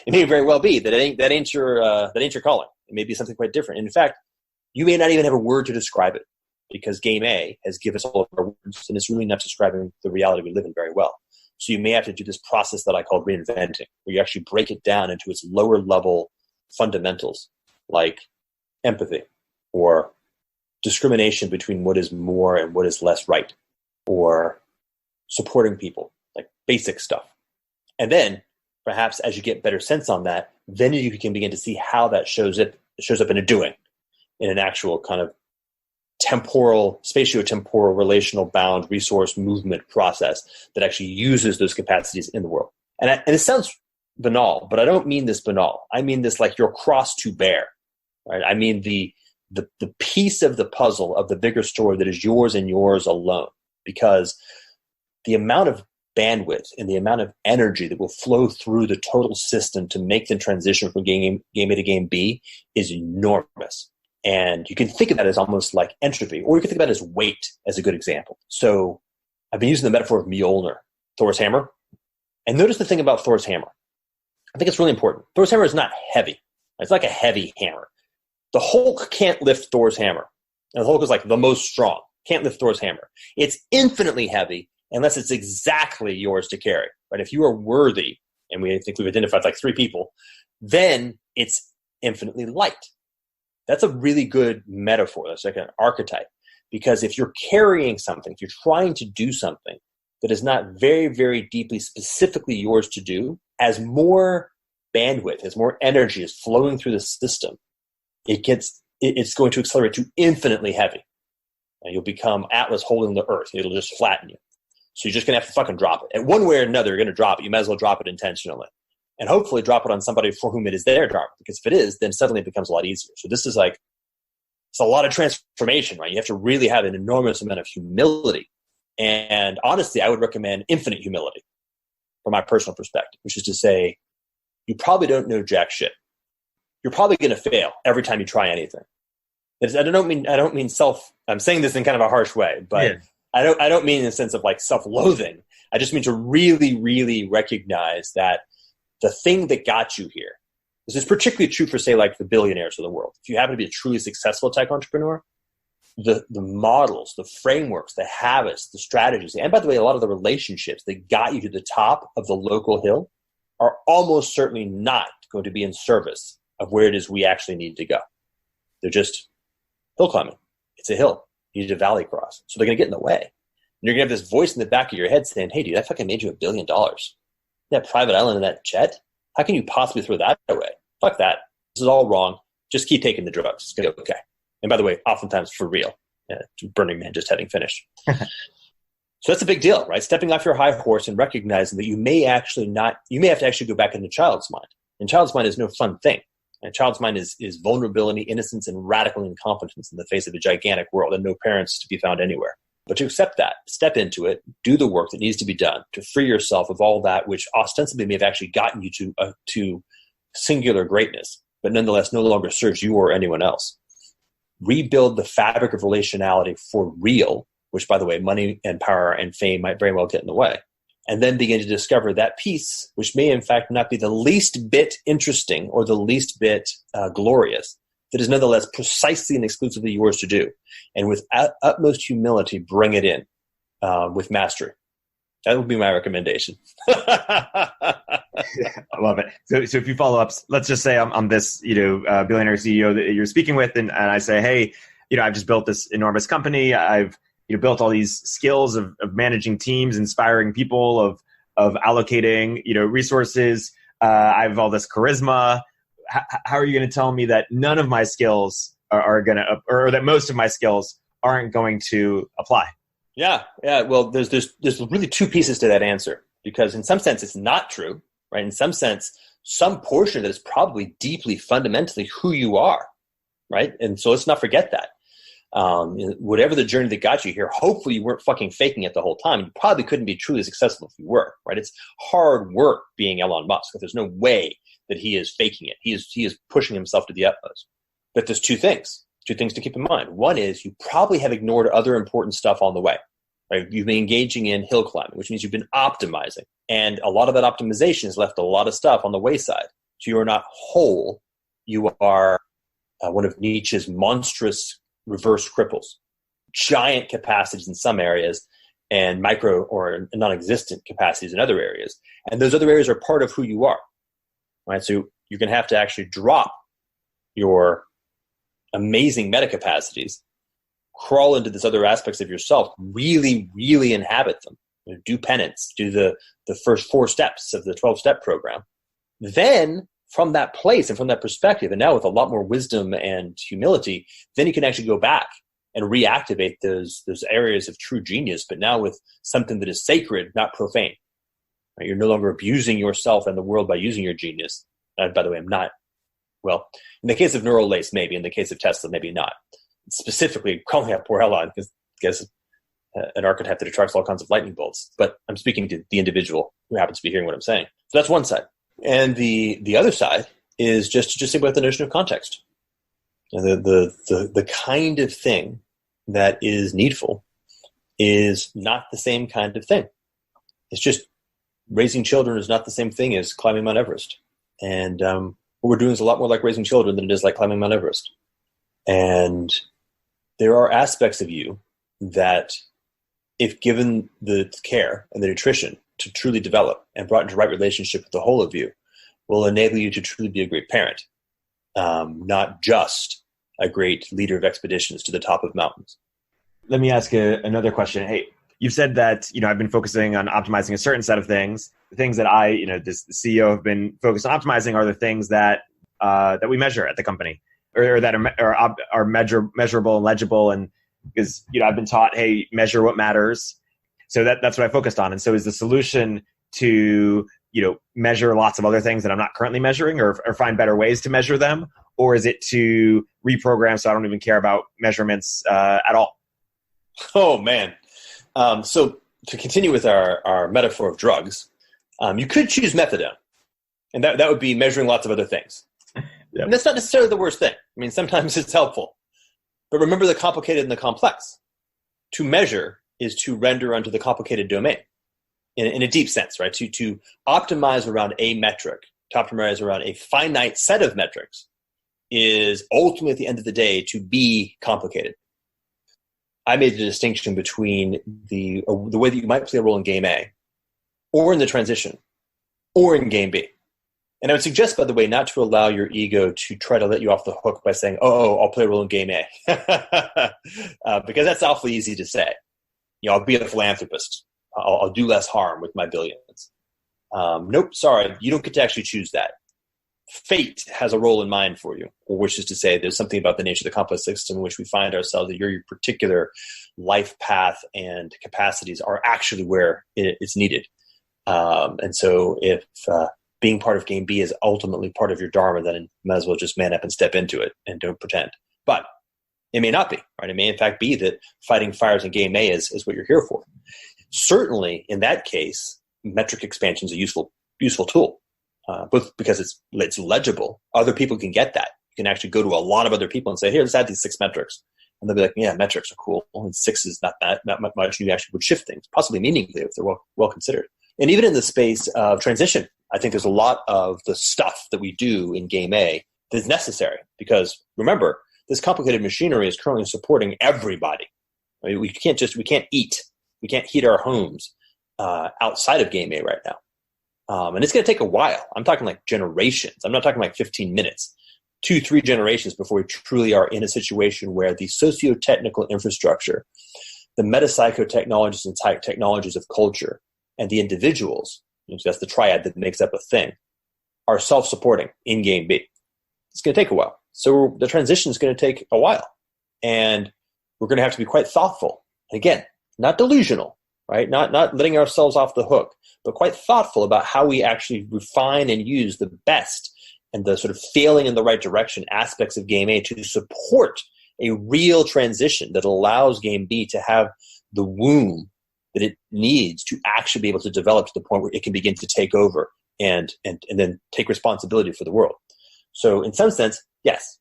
It may very well be that ain't your calling. It may be something quite different. And in fact, you may not even have a word to describe it, because Game A has given us all of our words, and it's really not describing the reality we live in very well. So you may have to do this process that I call reinventing, where you actually break it down into its lower level fundamentals, like empathy or discrimination between what is more and what is less right, or supporting people, like basic stuff. And then perhaps as you get better sense on that, then you can begin to see how that shows up in a doing, in an actual kind of spatio-temporal, relational bound resource movement process that actually uses those capacities in the world. And it sounds banal, but I don't mean this banal. I mean this like your cross to bear, right? I mean the piece of the puzzle of the bigger story that is yours and yours alone, because the amount of bandwidth and the amount of energy that will flow through the total system to make the transition from game A to game B is enormous. And you can think of that as almost like entropy, or you can think of that as weight as a good example. So I've been using the metaphor of Mjolnir, Thor's hammer. And notice the thing about Thor's hammer. I think it's really important. Thor's hammer is not heavy. It's like a heavy hammer. The Hulk can't lift Thor's hammer. And the Hulk is like the most strong. Can't lift Thor's hammer. It's infinitely heavy unless it's exactly yours to carry. Right? If you are worthy, and I think we've identified like 3 people, then it's infinitely light. That's a really good metaphor. That's like an archetype. Because if you're carrying something, if you're trying to do something that is not very, very deeply, specifically yours to do, as more bandwidth, as more energy is flowing through the system, it's going to accelerate to infinitely heavy. And you'll become Atlas holding the earth. It'll just flatten you. So you're just going to have to fucking drop it. And one way or another, you're going to drop it. You might as well drop it intentionally. And hopefully drop it on somebody for whom it is their job. Because if it is, then suddenly it becomes a lot easier. So this is like, it's a lot of transformation, right? You have to really have an enormous amount of humility. And honestly, I would recommend infinite humility from my personal perspective, which is to say, you probably don't know jack shit. You're probably going to fail every time you try anything. I don't mean I'm saying this in kind of a harsh way, but yeah. I don't mean in the sense of like self-loathing. I just mean to really, really recognize that the thing that got you here, this is particularly true for, say, like the billionaires of the world. If you happen to be a truly successful tech entrepreneur, the models, the frameworks, the habits, the strategies, and by the way, a lot of the relationships that got you to the top of the local hill are almost certainly not going to be in service of where it is we actually need to go. They're just hill climbing. It's a hill. You need a valley cross. So they're going to get in the way. And you're going to have this voice in the back of your head saying, hey, dude, I fucking made you $1 billion. That private island and that jet, how can you possibly throw that away? Fuck that. This is all wrong. Just keep taking the drugs. It's going to be okay. And by the way, oftentimes for real. Burning Man just having finished. So that's a big deal, right? Stepping off your high horse and recognizing that you may have to actually go back into child's mind. And child's mind is no fun thing. And child's mind is vulnerability, innocence, and radical incompetence in the face of a gigantic world and no parents to be found anywhere. But to accept that, step into it, do the work that needs to be done to free yourself of all that which ostensibly may have actually gotten you to singular greatness, but nonetheless no longer serves you or anyone else. Rebuild the fabric of relationality for real, which, by the way, money and power and fame might very well get in the way. And then begin to discover that piece, which may in fact not be the least bit interesting or the least bit glorious, that is nonetheless precisely and exclusively yours to do. And with utmost humility, bring it in with mastery. That would be my recommendation. I love it. So if you follow up, let's just say I'm this billionaire CEO that you're speaking with, and I say, hey, I've just built this enormous company. I've built all these skills of managing teams, inspiring people, of allocating resources. I have all this charisma. How are you going to tell me that none of my skills are going to, or that most of my skills aren't going to apply? Yeah. Well, there's really 2 pieces to that answer, because in some sense it's not true, right? In some sense, some portion of it is probably deeply, fundamentally who you are, right? And so let's not forget that. Whatever the journey that got you here, hopefully you weren't fucking faking it the whole time. You probably couldn't be truly successful if you were, right? It's hard work being Elon Musk. There's no way that he is faking it. He is pushing himself to the utmost. But there's 2 things to keep in mind. One is you probably have ignored other important stuff on the way, right? You've been engaging in hill climbing, which means you've been optimizing. And a lot of that optimization has left a lot of stuff on the wayside. So you're not whole. You are one of Nietzsche's monstrous reverse cripples, giant capacities in some areas and micro or non-existent capacities in other areas. And those other areas are part of who you are, right? So you're going to have to actually drop your amazing meta capacities, crawl into these other aspects of yourself, really, really inhabit them. Do penance, do the first 4 steps of the 12-step program. Then from that place and from that perspective, and now with a lot more wisdom and humility, then you can actually go back and reactivate those areas of true genius, but now with something that is sacred, not profane. Right? You're no longer abusing yourself and the world by using your genius. And by the way, I'm not, well, in the case of neural lace, maybe. In the case of Tesla, maybe not. Specifically, calling out poor Elon because I guess an archetype that attracts all kinds of lightning bolts. But I'm speaking to the individual who happens to be hearing what I'm saying. So that's one side. And the other side is just to think about the notion of context. The kind of thing that is needful is not the same kind of thing. It's just raising children is not the same thing as climbing Mount Everest. And what we're doing is a lot more like raising children than it is like climbing Mount Everest. And there are aspects of you that, if given the care and the nutrition to truly develop and brought into right relationship with the whole of you, will enable you to truly be a great parent, not just a great leader of expeditions to the top of mountains. Let me ask another question. Hey, you've said that, I've been focusing on optimizing a certain set of things. The things that I, this CEO have been focused on optimizing are the things that we measure at the company, or that are measurable and legible. And because, I've been taught, hey, measure what matters. So that's what I focused on. And so is the solution to, measure lots of other things that I'm not currently measuring, or find better ways to measure them? Or is it to reprogram so I don't even care about measurements at all? Oh, man. So to continue with our metaphor of drugs, you could choose methadone. And that would be measuring lots of other things. Yep. And that's not necessarily the worst thing. I mean, sometimes it's helpful. But remember the complicated and the complex. To measure is to render unto the complicated domain in a deep sense, right? To optimize around a metric, to optimize around a finite set of metrics, is ultimately, at the end of the day, to be complicated. I made the distinction between the way that you might play a role in game A, or in the transition, or in game B. And I would suggest, by the way, not to allow your ego to try to let you off the hook by saying, I'll play a role in game A. Because that's awfully easy to say. I'll be a philanthropist. I'll do less harm with my billions. Nope, sorry, you don't get to actually choose that. Fate has a role in mind for you, which is to say there's something about the nature of the complex system in which we find ourselves that your particular life path and capacities are actually where it's needed. And so if being part of game B is ultimately part of your dharma, then you might as well just man up and step into it and don't pretend. But it may not be, right? It may in fact be that fighting fires in game A is what you're here for. Certainly in that case, metric expansion is a useful tool. Both because it's legible. Other people can get that. You can actually go to a lot of other people and say, here, let's add these 6 metrics. And they'll be like, yeah, metrics are cool. And 6 is not much. You actually would shift things, possibly meaningfully if they're well considered. And even in the space of transition, I think there's a lot of the stuff that we do in game A that's necessary. Because remember, this complicated machinery is currently supporting everybody. I mean, we can't eat. We can't heat our homes outside of game A right now. And it's going to take a while. I'm talking like generations. I'm not talking like 15 minutes, 2-3 generations before we truly are in a situation where the socio-technical infrastructure, the metapsychotechnologies and technologies of culture, and the individuals, that's the triad that makes up a thing, are self-supporting in game B. It's going to take a while. So the transition is going to take a while. And we're going to have to be quite thoughtful. And again, not delusional, right? Not letting ourselves off the hook, but quite thoughtful about how we actually refine and use the best and the sort of failing in the right direction aspects of game A to support a real transition that allows game B to have the womb that it needs to actually be able to develop to the point where it can begin to take over and then take responsibility for the world. So in some sense, yes.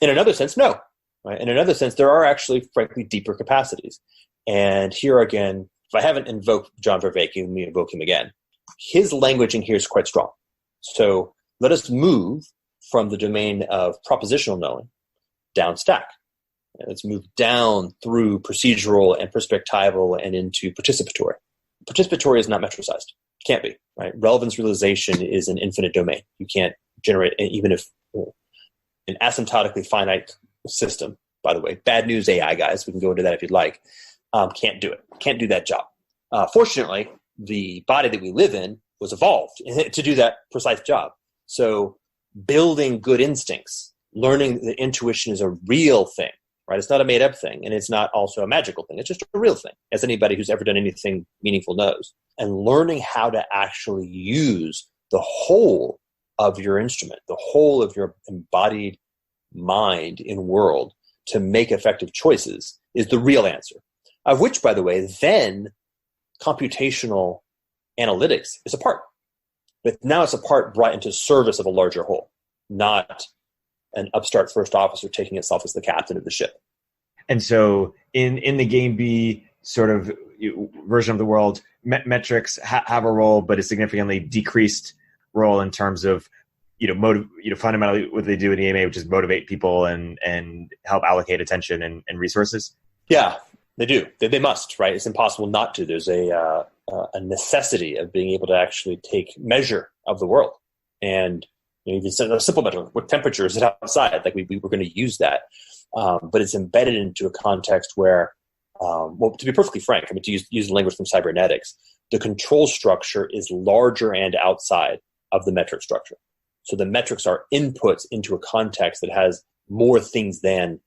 In another sense, no. Right? In another sense, there are actually, frankly, deeper capacities. And here again, if I haven't invoked John Vervaeke, let me invoke him again. His languaging here is quite strong. So let us move from the domain of propositional knowing down stack. Let's move down through procedural and perspectival and into participatory. Participatory is not metricized. It can't be. Right? Relevance realization is an infinite domain. You can't generate, even if an asymptotically finite system, by the way, bad news AI guys, we can go into that if you'd like, can't do it. Can't do that job. Fortunately, the body that we live in was evolved to do that precise job. So building good instincts, learning that intuition is a real thing, right? It's not a made up thing, and it's not also a magical thing. It's just a real thing, as anybody who's ever done anything meaningful knows. And learning how to actually use the whole of your instrument, the whole of your embodied mind in world to make effective choices is the real answer. Of which, by the way, then computational analytics is a part. But now it's a part brought into service of a larger whole, not an upstart first officer taking itself as the captain of the ship. And so in the game B sort of version of the world, metrics have a role, but a significantly decreased role in terms of, fundamentally what they do in the AMA, which is motivate people and help allocate attention and resources. Yeah, they do. They must, right? It's impossible not to. There's a necessity of being able to actually take measure of the world. And even a simple measure, what temperature is it outside? Like we were going to use that. But it's embedded into a context where, to be perfectly frank, to use the language from cybernetics, the control structure is larger and outside of the metric structure. So the metrics are inputs into a context that has more things than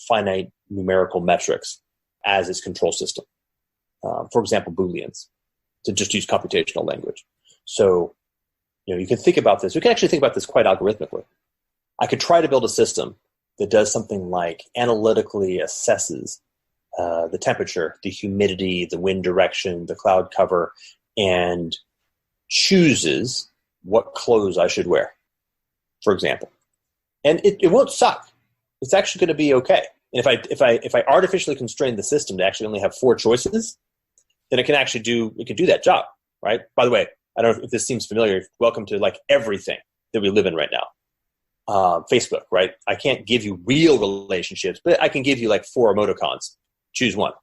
finite numerical metrics as its control system. For example, Booleans, to just use computational language. So, you can think about this. We can actually think about this quite algorithmically. I could try to build a system that does something like analytically assesses the temperature, the humidity, the wind direction, the cloud cover, and chooses what clothes I should wear, for example. And it won't suck. It's actually going to be okay. And if I artificially constrain the system to actually only have 4 choices, then it can do that job, right? By the way, I don't know if this seems familiar. Welcome to like everything that we live in right now. Facebook, right? I can't give you real relationships, but I can give you like 4 emoticons. Choose one.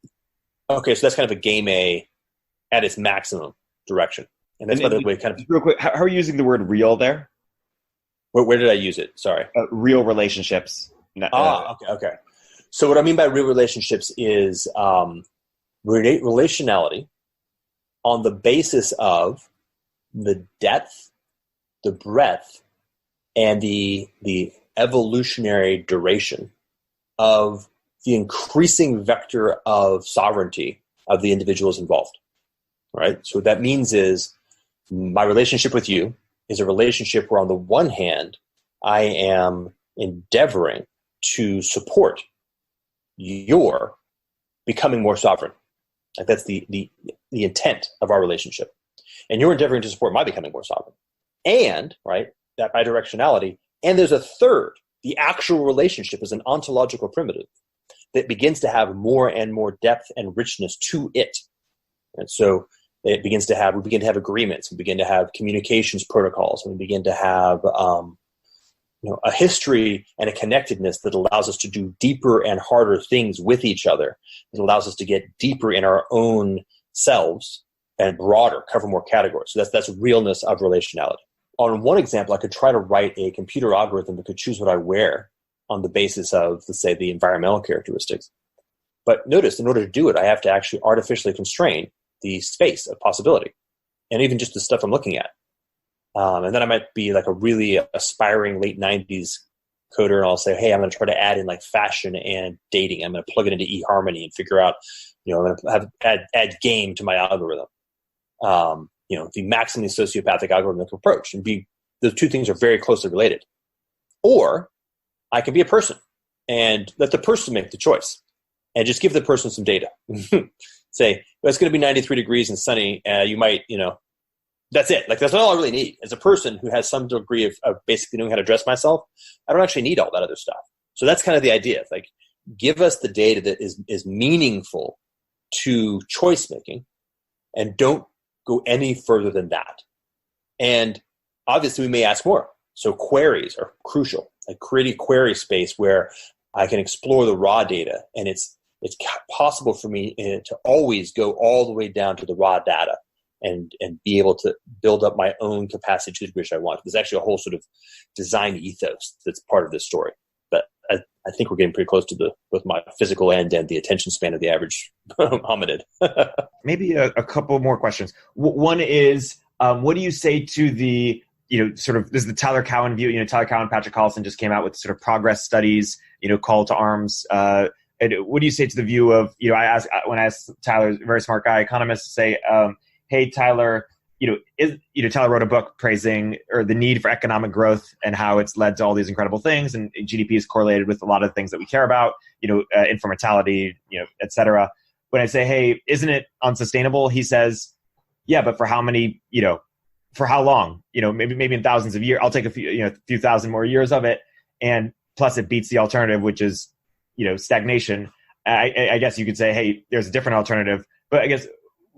Okay, so that's kind of a game A at its maximum direction. And that's, by the way, kind of... Real quick, how are you using the word real there? Where did I use it? Sorry. Real relationships. Okay. So what I mean by real relationships is relationality on the basis of the depth, the breadth, and the evolutionary duration of the increasing vector of sovereignty of the individuals involved, right? So what that means is my relationship with you is a relationship where on the one hand, I am endeavoring to support your becoming more sovereign. Like that's the intent of our relationship. And you're endeavoring to support my becoming more sovereign. And, right, that bidirectionality. And there's a third. The actual relationship is an ontological primitive that begins to have more and more depth and richness to it. And so we begin to have agreements. We begin to have communications protocols. We begin to have a history and a connectedness that allows us to do deeper and harder things with each other. It allows us to get deeper in our own selves and broader, cover more categories. So that's realness of relationality. On one example, I could try to write a computer algorithm that could choose what I wear on the basis of, let's say, the environmental characteristics. But notice, in order to do it, I have to actually artificially constrain the space of possibility and even just the stuff I'm looking at. And then I might be like a really aspiring late 90s coder, and I'll say, hey, I'm going to try to add in like fashion and dating. I'm going to plug it into eHarmony and figure out, I'm going to add game to my algorithm. The maximally sociopathic algorithmic approach, and those two things are very closely related. Or I can be a person and let the person make the choice and just give the person some data. Say, well, it's going to be 93 degrees and sunny. You might, that's it. Like, that's all I really need. As a person who has some degree of basically knowing how to dress myself, I don't actually need all that other stuff. So that's kind of the idea. Like, give us the data that is meaningful to choice making, and don't go any further than that. And obviously, we may ask more. So queries are crucial. Like, create a query space where I can explore the raw data, and it's possible for me to always go all the way down to the raw data and be able to build up my own capacity to the degree I want. There's actually a whole sort of design ethos that's part of this story. But I think we're getting pretty close to both my physical end and the attention span of the average hominid. Maybe a couple more questions. One is, what do you say to the, this is the Tyler Cowen view. Tyler Cowen, Patrick Collison just came out with sort of progress studies, call to arms. And what do you say to the view of, when I asked Tyler, a very smart guy, economist, say, hey, Tyler, Tyler wrote a book praising or the need for economic growth and how it's led to all these incredible things. And GDP is correlated with a lot of things that we care about, infant mortality, et cetera. When I say, hey, isn't it unsustainable? He says, yeah, but for how many, for how long? Maybe in thousands of years. I'll take a few thousand more years of it. And plus it beats the alternative, which is, stagnation. I guess you could say, hey, there's a different alternative. But I guess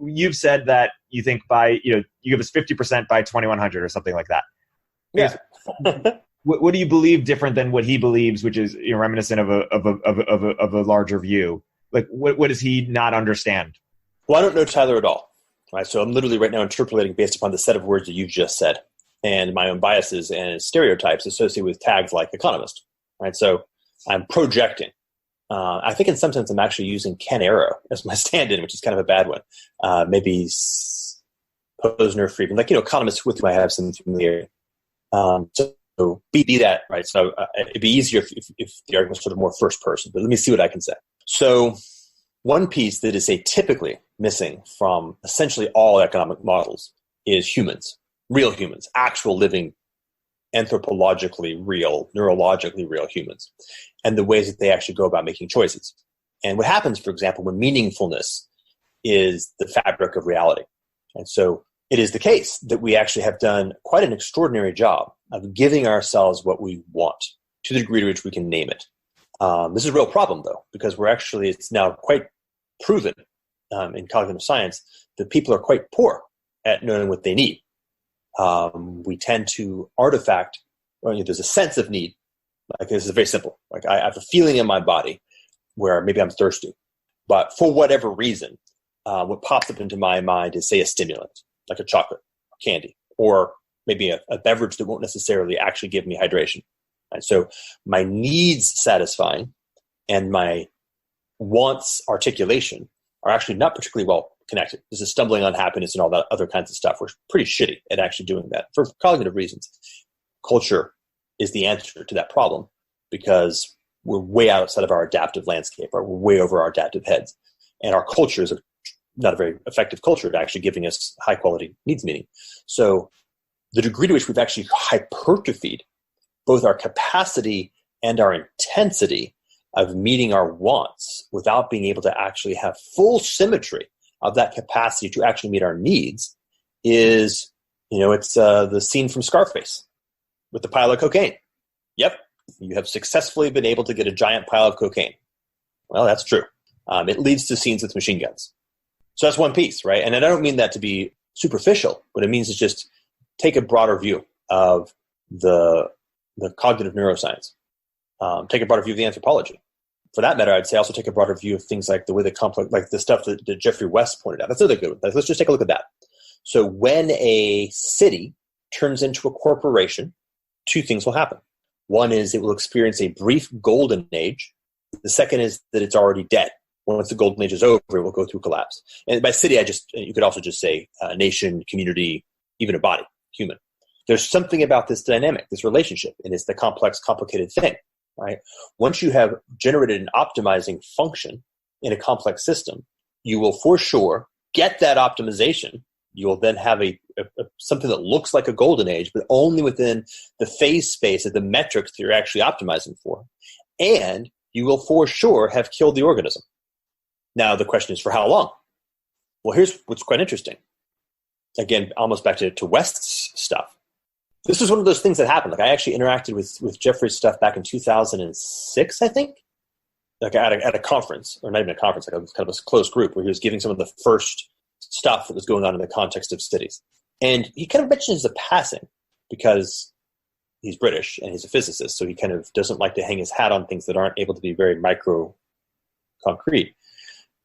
you've said that you think by, you give us 50% by 2100 or something like that. Yeah. What do you believe different than what he believes, which is reminiscent of a larger view? Like, what does he not understand? Well, I don't know Tyler at all. Right? So I'm literally right now interpolating based upon the set of words that you've just said and my own biases and stereotypes associated with tags like economist. Right? So I'm projecting. I think in some sense I'm actually using Ken Arrow as my stand-in, which is kind of a bad one. Maybe Posner, Friedman, economists with whom I have some familiarity. So be that, right? So it'd be easier if the argument was sort of more first person, but let me see what I can say. So one piece that is atypically missing from essentially all economic models is humans, real humans, actual living, anthropologically real, neurologically real humans, and the ways that they actually go about making choices. And what happens, for example, when meaningfulness is the fabric of reality. And so it is the case that we actually have done quite an extraordinary job of giving ourselves what we want to the degree to which we can name it. This is a real problem, though, because it's now quite proven in cognitive science that people are quite poor at knowing what they need. We tend to artifact, there's a sense of need. Like, this is very simple. Like, I have a feeling in my body where maybe I'm thirsty, but for whatever reason, what pops up into my mind is, say, a stimulant, like a chocolate, candy, or maybe a beverage that won't necessarily actually give me hydration. And so my needs satisfying and my wants articulation are actually not particularly well connected. This is stumbling on happiness and all that other kinds of stuff. We're pretty shitty at actually doing that for cognitive reasons. Culture is the answer to that problem because we're way outside of our adaptive landscape, or we're way over our adaptive heads. And our culture is not a very effective culture at actually giving us high quality needs meaning. So the degree to which we've actually hypertrophied both our capacity and our intensity of meeting our wants without being able to actually have full symmetry of that capacity to actually meet our needs is, it's the scene from Scarface with the pile of cocaine. Yep, you have successfully been able to get a giant pile of cocaine. Well, that's true. It leads to scenes with machine guns. So that's one piece, right? And I don't mean that to be superficial. What it means is just take a broader view of the cognitive neuroscience. Take a broader view of the anthropology. For that matter, I'd say also take a broader view of things like the way the complex, like the stuff that Jeffrey West pointed out. That's another good one. Let's just take a look at that. So when a city turns into a corporation, two things will happen. One is it will experience a brief golden age. The second is that it's already dead. Once the golden age is over, it will go through collapse. And by city, you could also just say nation, community, even a body, human. There's something about this dynamic, this relationship, and it's the complex, complicated thing, right? Once you have generated an optimizing function in a complex system, you will for sure get that optimization. You will then have something that looks like a golden age, but only within the phase space of the metrics that you're actually optimizing for. And you will for sure have killed the organism. Now, the question is, for how long? Well, here's what's quite interesting. Again, almost back to West's stuff. This was one of those things that happened. Like, I actually interacted with Jeffrey's stuff back in 2006, I think, like at a conference, or not even a conference, like kind of a closed group where he was giving some of the first stuff that was going on in the context of cities. And he kind of mentions a passing because he's British and he's a physicist, so he kind of doesn't like to hang his hat on things that aren't able to be very micro concrete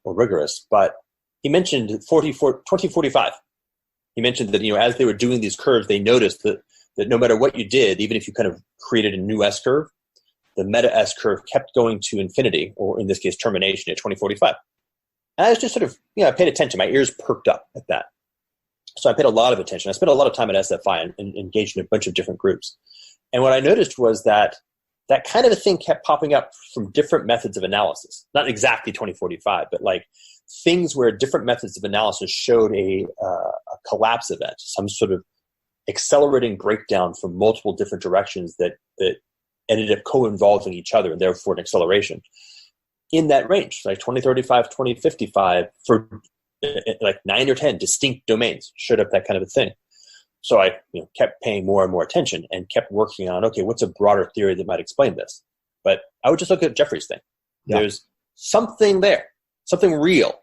or rigorous. But he mentioned 2045. He mentioned that, as they were doing these curves, they noticed that no matter what you did, even if you kind of created a new S-curve, the meta S-curve kept going to infinity, or in this case, termination at 2045. And I was just sort of, I paid attention. My ears perked up at that. So I paid a lot of attention. I spent a lot of time at SFI and engaged in a bunch of different groups. And what I noticed was that that kind of a thing kept popping up from different methods of analysis. Not exactly 2045, but like things where different methods of analysis showed a collapse event, some sort of accelerating breakdown from multiple different directions that ended up co-involving each other and therefore an acceleration in that range, like 2035, 2055, for like 9 or 10 distinct domains showed up that kind of a thing. So I kept paying more and more attention and kept working on, okay, what's a broader theory that might explain this? But I would just look at Jeffrey's thing. Yeah. There's something there, something real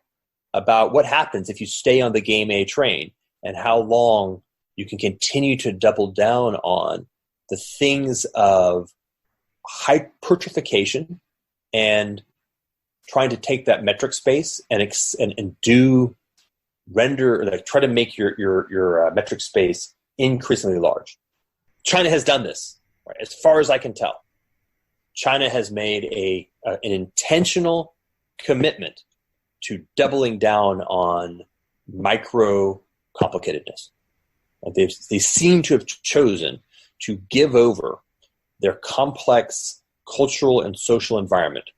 about what happens if you stay on the game A train and how long you can continue to double down on the things of hypertrophication and trying to take that metric space and do render, like try to make your metric space increasingly large. China has done this, right? As far as I can tell. China has made an intentional commitment to doubling down on micro complicatedness. They seem to have chosen to give over their complex cultural and social environment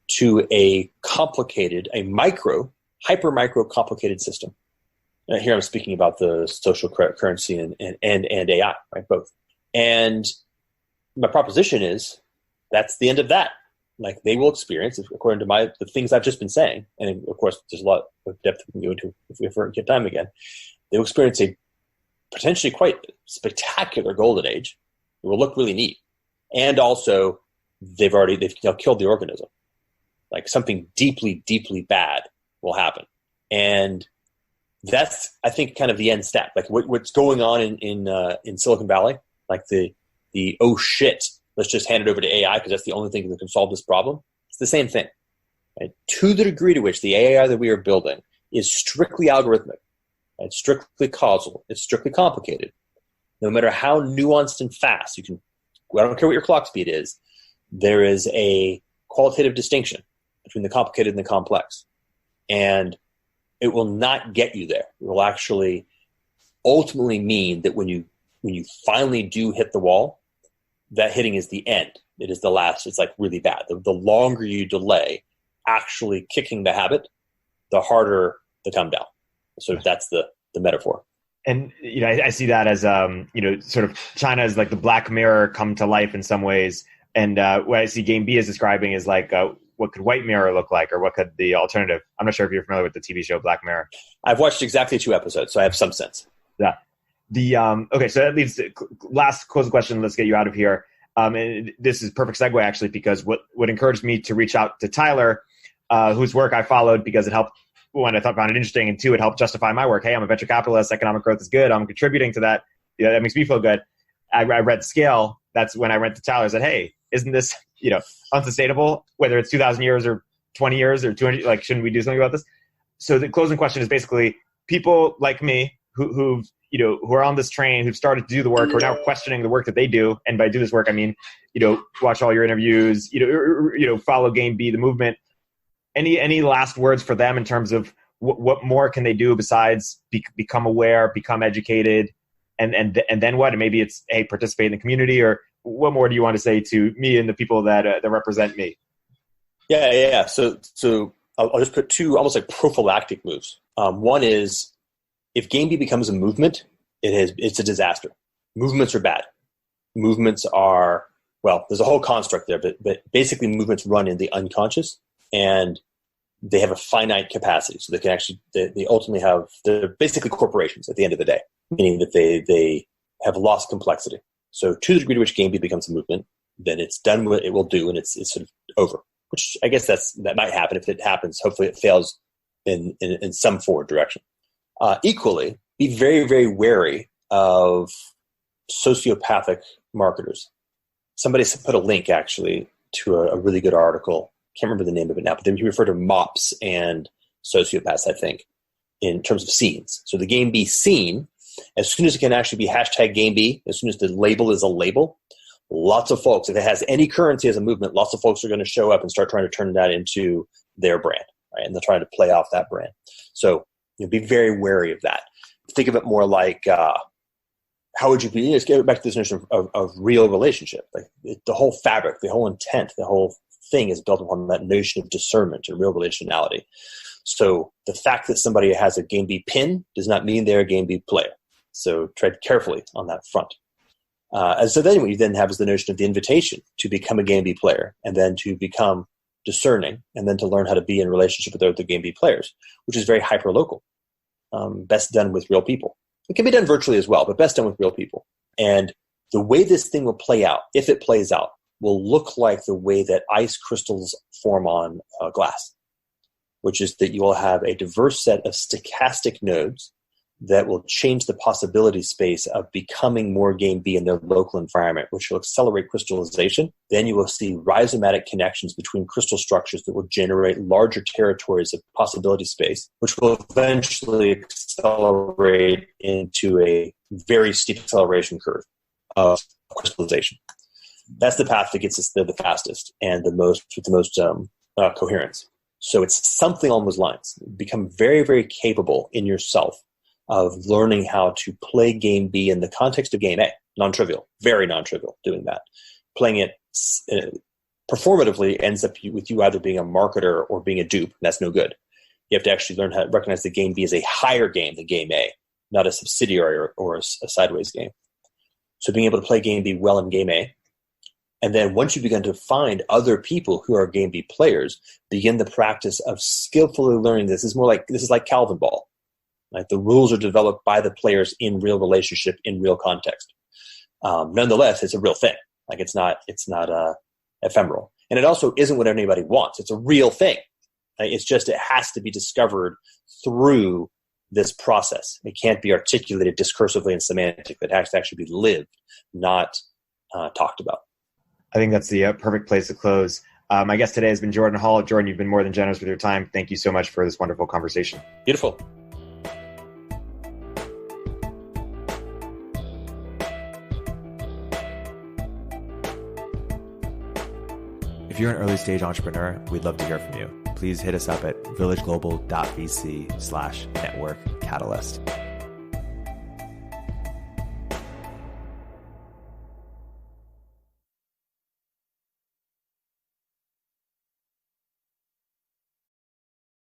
to a hyper micro complicated system. And here I'm speaking about the social currency and AI, right? Both. And my proposition is that's the end of that. Like they will experience, according to the things I've just been saying, and of course there's a lot of depth we can go into if we ever get time again. They will experience a potentially quite spectacular golden age. It will look really neat, and also they've killed the organism. Like something deeply, deeply bad will happen, and that's I think kind of the end step. Like what's going on in Silicon Valley, like the oh shit, let's just hand it over to AI because that's the only thing that can solve this problem. It's the same thing. Right? To the degree to which the AI that we are building is strictly algorithmic, it's strictly causal, it's strictly complicated, no matter how nuanced and fast, I don't care what your clock speed is, there is a qualitative distinction between the complicated and the complex. And it will not get you there. It will actually ultimately mean that when you finally do hit the wall, that hitting is the end. It is the last. It's like really bad. The longer you delay actually kicking the habit, the harder the come down. So that's the metaphor. And I see that as sort of China is like the Black Mirror come to life in some ways. And what I see Game B is describing is like what could White Mirror look like, or what could the alternative? I'm not sure if you're familiar with the TV show Black Mirror. I've watched exactly 2 episodes, so I have some sense. Yeah. Okay, so that leads to last closing question. Let's get you out of here. And this is a perfect segue actually, because what encouraged me to reach out to Tyler, whose work I followed because it helped. One, I found it interesting, and 2, it helped justify my work. Hey, I'm a venture capitalist. Economic growth is good. I'm contributing to that. That makes me feel good. I read Scale. That's when I went to Tyler and said, hey, isn't this unsustainable? Whether it's 2,000 years or 20 years or 200, like, shouldn't we do something about this? So the closing question is basically people like me who are on this train, who've started to do the work, who are now questioning the work that they do. And by do this work, I mean, watch all your interviews, follow Game B, the movement. Any last words for them in terms of what more can they do besides become aware, become educated, and then what? And maybe it's, hey, participate in the community, or what more do you want to say to me and the people that represent me? Yeah. So I'll just put 2 almost like prophylactic moves. One is, if Game B becomes a movement, it's a disaster. Movements are bad. Movements are, well, there's a whole construct there, but basically movements run in the unconscious, and they have a finite capacity. So they can actually, they ultimately they're basically corporations at the end of the day, meaning that they have lost complexity. So to the degree to which Game B becomes a movement, then it's done what it will do, and it's sort of over, which I guess that might happen. If it happens, hopefully it fails in some forward direction. Equally, be very, very wary of sociopathic marketers. Somebody put a link actually to a really good article. Can't remember the name of it now, but then you refer to mops and sociopaths, I think, in terms of scenes. So the Game B scene, as soon as it can actually be hashtag Game B, as soon as the label is a label, lots of folks, if it has any currency as a movement, lots of folks are going to show up and start trying to turn that into their brand, right? And they're trying to play off that brand. So be very wary of that. Think of it more like how would you be? Let's get back to this notion of real relationship. Like the whole fabric, the whole intent, the whole thing is built upon that notion of discernment and real relationality. So the fact that somebody has a Game B pin does not mean they're a Game B player. So tread carefully on that front. And so then what you then have is the notion of the invitation to become a Game B player, and then to become discerning, and then to learn how to be in relationship with other Game B players, which is very hyper-local. Best done with real people. It can be done virtually as well, but best done with real people. And the way this thing will play out, if it plays out, will look like the way that ice crystals form on glass, which is that you will have a diverse set of stochastic nodes that will change the possibility space of becoming more Game B in their local environment, which will accelerate crystallization. Then you will see rhizomatic connections between crystal structures that will generate larger territories of possibility space, which will eventually accelerate into a very steep acceleration curve of crystallization. That's the path that gets us there the fastest and with the most coherence. So it's something along those lines. Become very, very capable in yourself of learning how to play Game B in the context of Game A. Non-trivial, very non-trivial doing that. Playing it performatively ends up with you either being a marketer or being a dupe, and that's no good. You have to actually learn how to recognize that Game B is a higher game than Game A, not a subsidiary or a sideways game. So being able to play Game B well in Game A, and then once you begin to find other people who are Game B players, begin the practice of skillfully learning this. This is like Calvin Ball. Like the rules are developed by the players in real relationship, in real context. Nonetheless, it's a real thing. Like it's not ephemeral, and it also isn't what anybody wants. It's a real thing. It's just it has to be discovered through this process. It can't be articulated discursively and semantic. It has to actually be lived, not talked about. I think that's the perfect place to close. My guest today has been Jordan Hall. Jordan, you've been more than generous with your time. Thank you so much for this wonderful conversation. Beautiful. If you're an early stage entrepreneur, we'd love to hear from you. Please hit us up at villageglobal.vc/network catalyst.